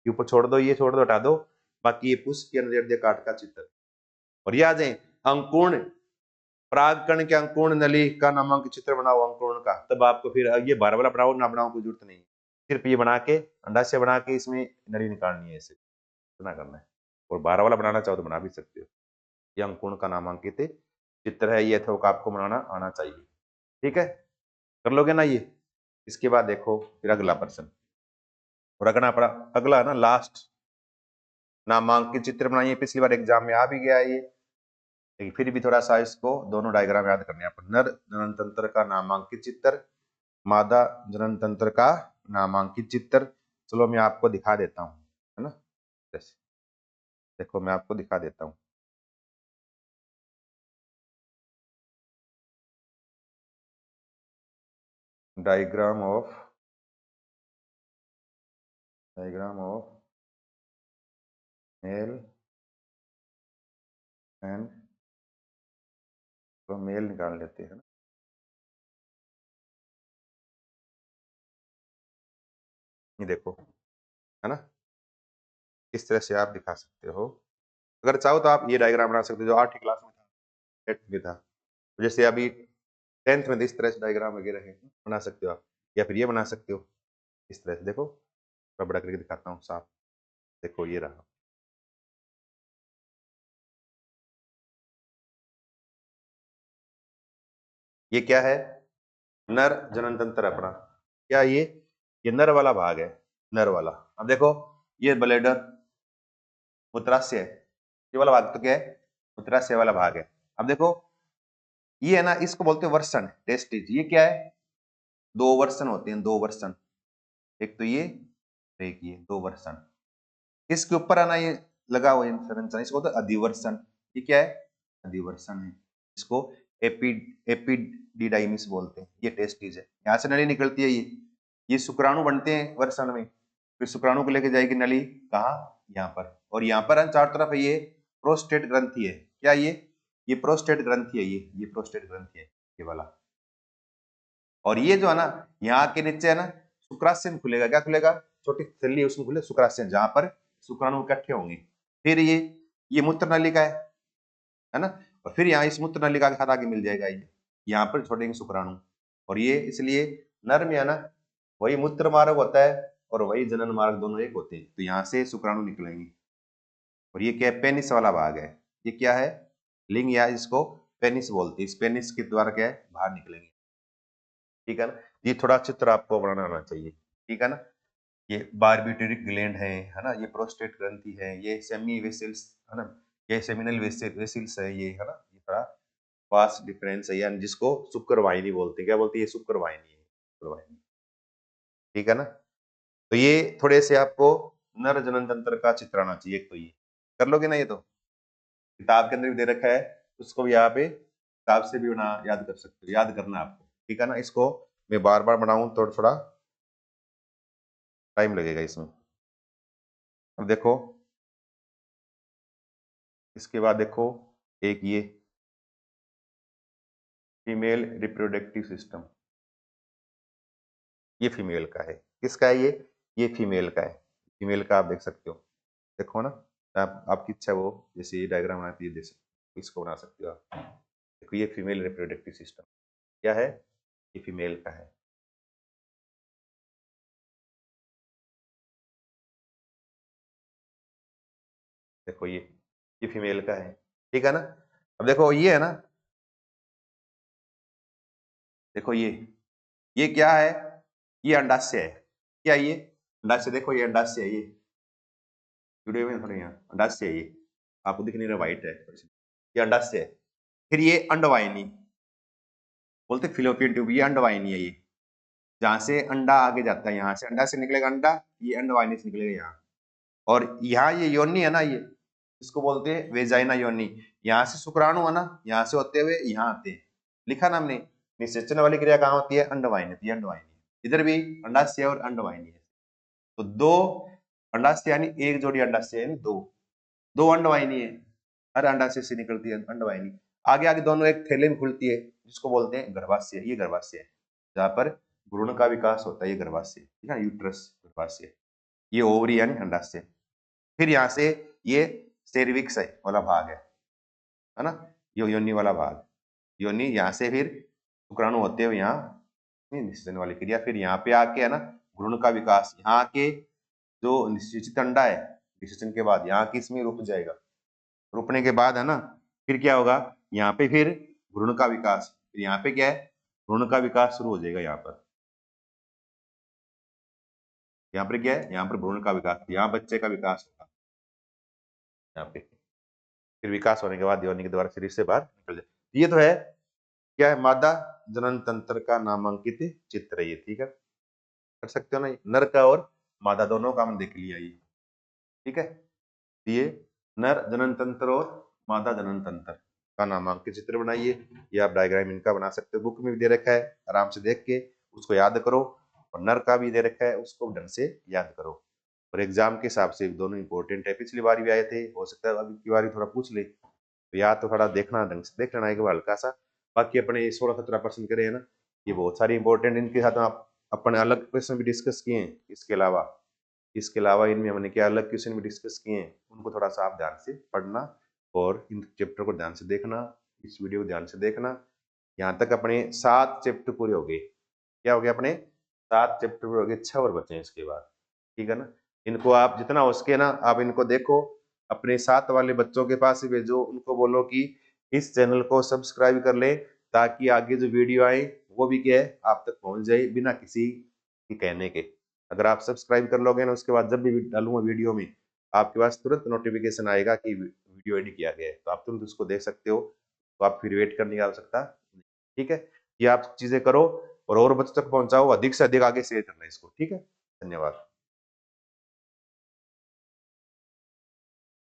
ऊपर छोड़ दो, ये छोड़ दो, हटा दो, बाकी ये पुष्प के अनुदैर्ध्य काट का चित्र। और ये आ जाए अंकुर्ण, परागकण के अंकुर्ण नली का नामांकित चित्र बनाओ अंकुर्ण का, तब आपको फिर ये बार वाला बनाओ ना बनाओ कोई जरूरत नहीं, सिर्फ ये बना के अंडाशय बना के इसमें नली निकालनी है, ऐसे इतना करना है। और 12 वाला बनाना चाहो तो बना भी सकते हो। ये अंकुर्ण का नामांकित चित्र है, ये थोड़ा आपको बनाना आना चाहिए, ठीक है, कर लोगे ना ये। इसके बाद देखो फिर अगला प्रश्न, और अगला है ना लास्ट, नामांकित चित्र बनाइए। पिछली बार एग्जाम में आ भी गया ये, लेकिन फिर भी थोड़ा सा इसको दोनों डायग्राम याद करने हैं। नर जनन तंत्र का नामांकित चित्र, मादा जनन तंत्र का नामांकित चित्र। चलो मैं आपको दिखा देता हूँ, है ना, जैसे देखो मैं आपको दिखा देता हूँ। डायग्राम ऑफ मेल एंड, तो मेल निकाल लेते हैं ना, ये देखो, है ना, इस तरह से आप दिखा सकते हो। अगर चाहो तो आप ये डायग्राम बना सकते हो जो 8वीं क्लास में था, 8th में था, जैसे अभी 10th में इस तरह से डायग्राम वगैरह है, बना सकते हो आप, या फिर ये बना सकते हो इस तरह से। देखो थोड़ा बड़ा करके दिखाता हूँ साफ, देखो ये रहा, ये क्या है, नर जनन तंत्र अपना, क्या ये नर वाला भाग है, नर वाला। अब देखो ये ब्लैडर, मूत्राशय, ये वाला भाग तो क्या है, मूत्राशय वाला भाग है। अब देखो ये है ना, इसको बोलते हैं वर्षण, टेस्टिज। ये क्या है, दो वर्षण होते हैं, दो वर्षण, एक तो ये, एक ये, दो वर्षण। इसके ऊपर है ना ये लगा हुआ संरचना, इसको तो अधिवर्षण। ये क्या है, अधिवर्षण है, इसको एपिडिडाइमिस बोलते हैं। ये टेस्टिज है, यहाँ से नली निकलती है, ये शुक्राणु बनते हैं वर्षण में, फिर शुक्राणु को लेके जाएगी नली कहाँ, यहाँ पर, और यहाँ पर चारों तरफ है ये प्रोस्टेट ग्रंथि है। क्या ये प्रोस्टेट ग्रंथि है, ये प्रोस्टेट ग्रंथि है, ये वाला। और ये जो है ना, यहाँ के नीचे है ना शुक्राशय में खुलेगा, क्या खुलेगा, छोटी थैली है उसमें खुले शुक्राशय, जहां पर शुक्राणु इकट्ठे होंगे। फिर ये मूत्र नलिका है ना, और फिर यहाँ इस मूत्र नलिका के साथ आगे मिल जाएगा ये, यहाँ पर छोड़ेंगे शुक्राणु। और ये इसलिए नर में है ना वही मूत्र मार्ग होता है और वही जनन मार्ग, दोनों एक होते हैं, तो यहाँ से शुक्राणु निकलेंगे। और ये क्या है, पेनिस वाला भाग है, ये क्या है, लिंग, या इसको पेनिस बोलते हैं, इस पेनिस के द्वारा क्या है, बाहर निकलेंगे, ठीक है ना। ये थोड़ा चित्र आपको बनाना आना चाहिए, ठीक है ना। ये बारबिटरिक ग्लैंड है ना, ये प्रोस्टेट ग्रंथि है, ये सेमी वेसिल्स है ना, ये सेमिनल वेसिल्स है, ये है ना, ये थोड़ा वास्ट डिफरेंस है, यानी जिसको शुक्र वाहिनी बोलते हैं, क्या बोलते हैं, ये शुक्र वाहिनी है, शुक्र वाहिनी, ठीक है ना। तो ये थोड़े से आपको नर जनन तंत्र का चित्र आना चाहिए, एक तो ये कर लोगे ना, ये तो किताब के अंदर भी दे रखा है, उसको भी यहाँ पे किताब से भी बना याद कर सकते हो, याद करना आपको, ठीक है ना। इसको मैं बार बार बनाऊं तो थोड़ा टाइम लगेगा इसमें। अब देखो इसके बाद देखो एक ये फीमेल रिप्रोडक्टिव सिस्टम, ये फीमेल का है, किसका है ये फीमेल का है, फीमेल का आप देख सकते हो, देखो ना, आपकी इच्छा वो जैसे ये डायग्राम बनाती है, दे सकते इसको बना सकते हो आप। देखो ये फीमेल रिप्रोडक्टिव सिस्टम क्या है, ये फीमेल का है, देखो ये फीमेल का है, ठीक है ना। अब देखो ये है ना, देखो ये क्या है, ये अंडाशय है, क्या ये अंडाशय, देखो ये अंडाशय है, ये वीडियो में थोड़ी, यहाँ अंडाशय है, ये आपको दिख नहीं रहा, व्हाइट है, ये अंडाशय है। फिर ये अंडवाहिनी बोलते फिलोपियन ट्यूब, ये अंडवाहिनी है, ये जहां से अंडा आगे जाता है, यहाँ से अंडा से निकलेगा अंडा, ये अंडवाहिनी से निकलेगा यहाँ। और यहाँ ये योनि है ना, ये इसको बोलते हैं वेजाइना योनि, यहाँ से शुक्राणु है ना, यहाँ से होते हुए यहाँ आते हैं, लिखा ना हमने, निषेचन वाली क्रिया कहाँ होती है, अंडवाहिनी, अंडवाहिनी, इधर भी अंडाशय और अंडवाहिनी है, तो 2 अंडाशय यानी एक जोड़ी अंडाशय यानी 2 अंडवाहिनी है, हर अंडाशय से निकलती है अंडवाहिनी। आगे आगे दोनों एक थैले में खुलती है जिसको बोलते हैं गर्भाशय। ये गर्भाशय है जहां पर भ्रूण का विकास होता है, ये गर्भाशय, ठीक है, यूट्रस गर्भाशय। ये ओवरी यानी अंडाशय। फिर यहाँ से ये सेर्विक्स है वाला भाग है ना, ये योनि वाला भाग। योनि यहाँ से फिर शुक्राणु होते हुए यहाँ निषेचन वाली क्रिया, फिर यहाँ पे आके है ना भ्रूण का विकास। यहाँ के जो निषेचित अंडा है निषेचन के बाद यहाँ की इसमें रुक जाएगा, रुकने के बाद है ना फिर क्या होगा, यहाँ पे फिर भ्रूण का विकास। फिर यहाँ पे क्या है, भ्रूण का विकास शुरू हो जाएगा। यहाँ पर क्या है, यहाँ पर भ्रूण का विकास, यहाँ बच्चे का विकास होगा यहाँ पे। फिर विकास होने के बाद योनि के द्वारा शरीर से बाहर निकल जाए। ये तो है क्या है, मादा जनन तंत्र का नामांकित चित्र है ये, ठीक है, कर सकते हो ना। नर का और मादा दोनों का हम देख लिया ये, ठीक है। ये नर जनन तंत्र और मादा जनन तंत्र का नामांकित चित्र बनाइए। ये आप डायग्राम इनका बना सकते हो, बुक में भी दे रखा है, आराम से देख के उसको याद करो। और नर का भी दे रखा है, उसको ढंग से याद करो। और एग्जाम के हिसाब से दोनों इंपॉर्टेंट है, पिछली बार भी आए थे, हो सकता है अभी की बार थोड़ा पूछ ले, तो या तो थोड़ा देखना, ढंग से देख लेना एक बार हल्का सा। बाकी अपने 16-17% करे है ना, ये बहुत सारी इंपॉर्टेंट। इनके साथ आप अपने अलग क्वेश्चन भी डिस्कस किए हैं। इसके अलावा इनमें हमने क्या अलग क्वेश्चन भी डिस्कस किए हैं, उनको थोड़ा सा आप ध्यान से पढ़ना और इन चैप्टर को ध्यान से देखना, इस वीडियो को ध्यान से देखना। यहाँ तक अपने 7 चैप्टर पूरे हो गए। क्या हो गया, अपने 7 चैप्टर पूरे हो गए, 6 और बचे हैं इसके बाद, ठीक है ना। इनको आप जितना हो सके ना आप इनको देखो, अपने साथ वाले बच्चों के पास ही भेजो, उनको बोलो कि इस चैनल को सब्सक्राइब कर ले, ताकि आगे जो वीडियो आए वो भी क्या है आप तक पहुंच जाए बिना किसी के कहने के। अगर आप सब्सक्राइब कर लोगे ना, उसके बाद जब भी डालूंगा वीडियो में आपके पास तुरंत नोटिफिकेशन आएगा कि वीडियो एडिट किया गया है, तो आप तुरंत उसको देख सकते हो। तो आप फिर वेट करने की आवश्यकता, ठीक है। ये आप चीजें करो और बच्चों तक पहुंचाओ, अधिक से अधिक आगे शेयर करना इसको, ठीक है। धन्यवाद।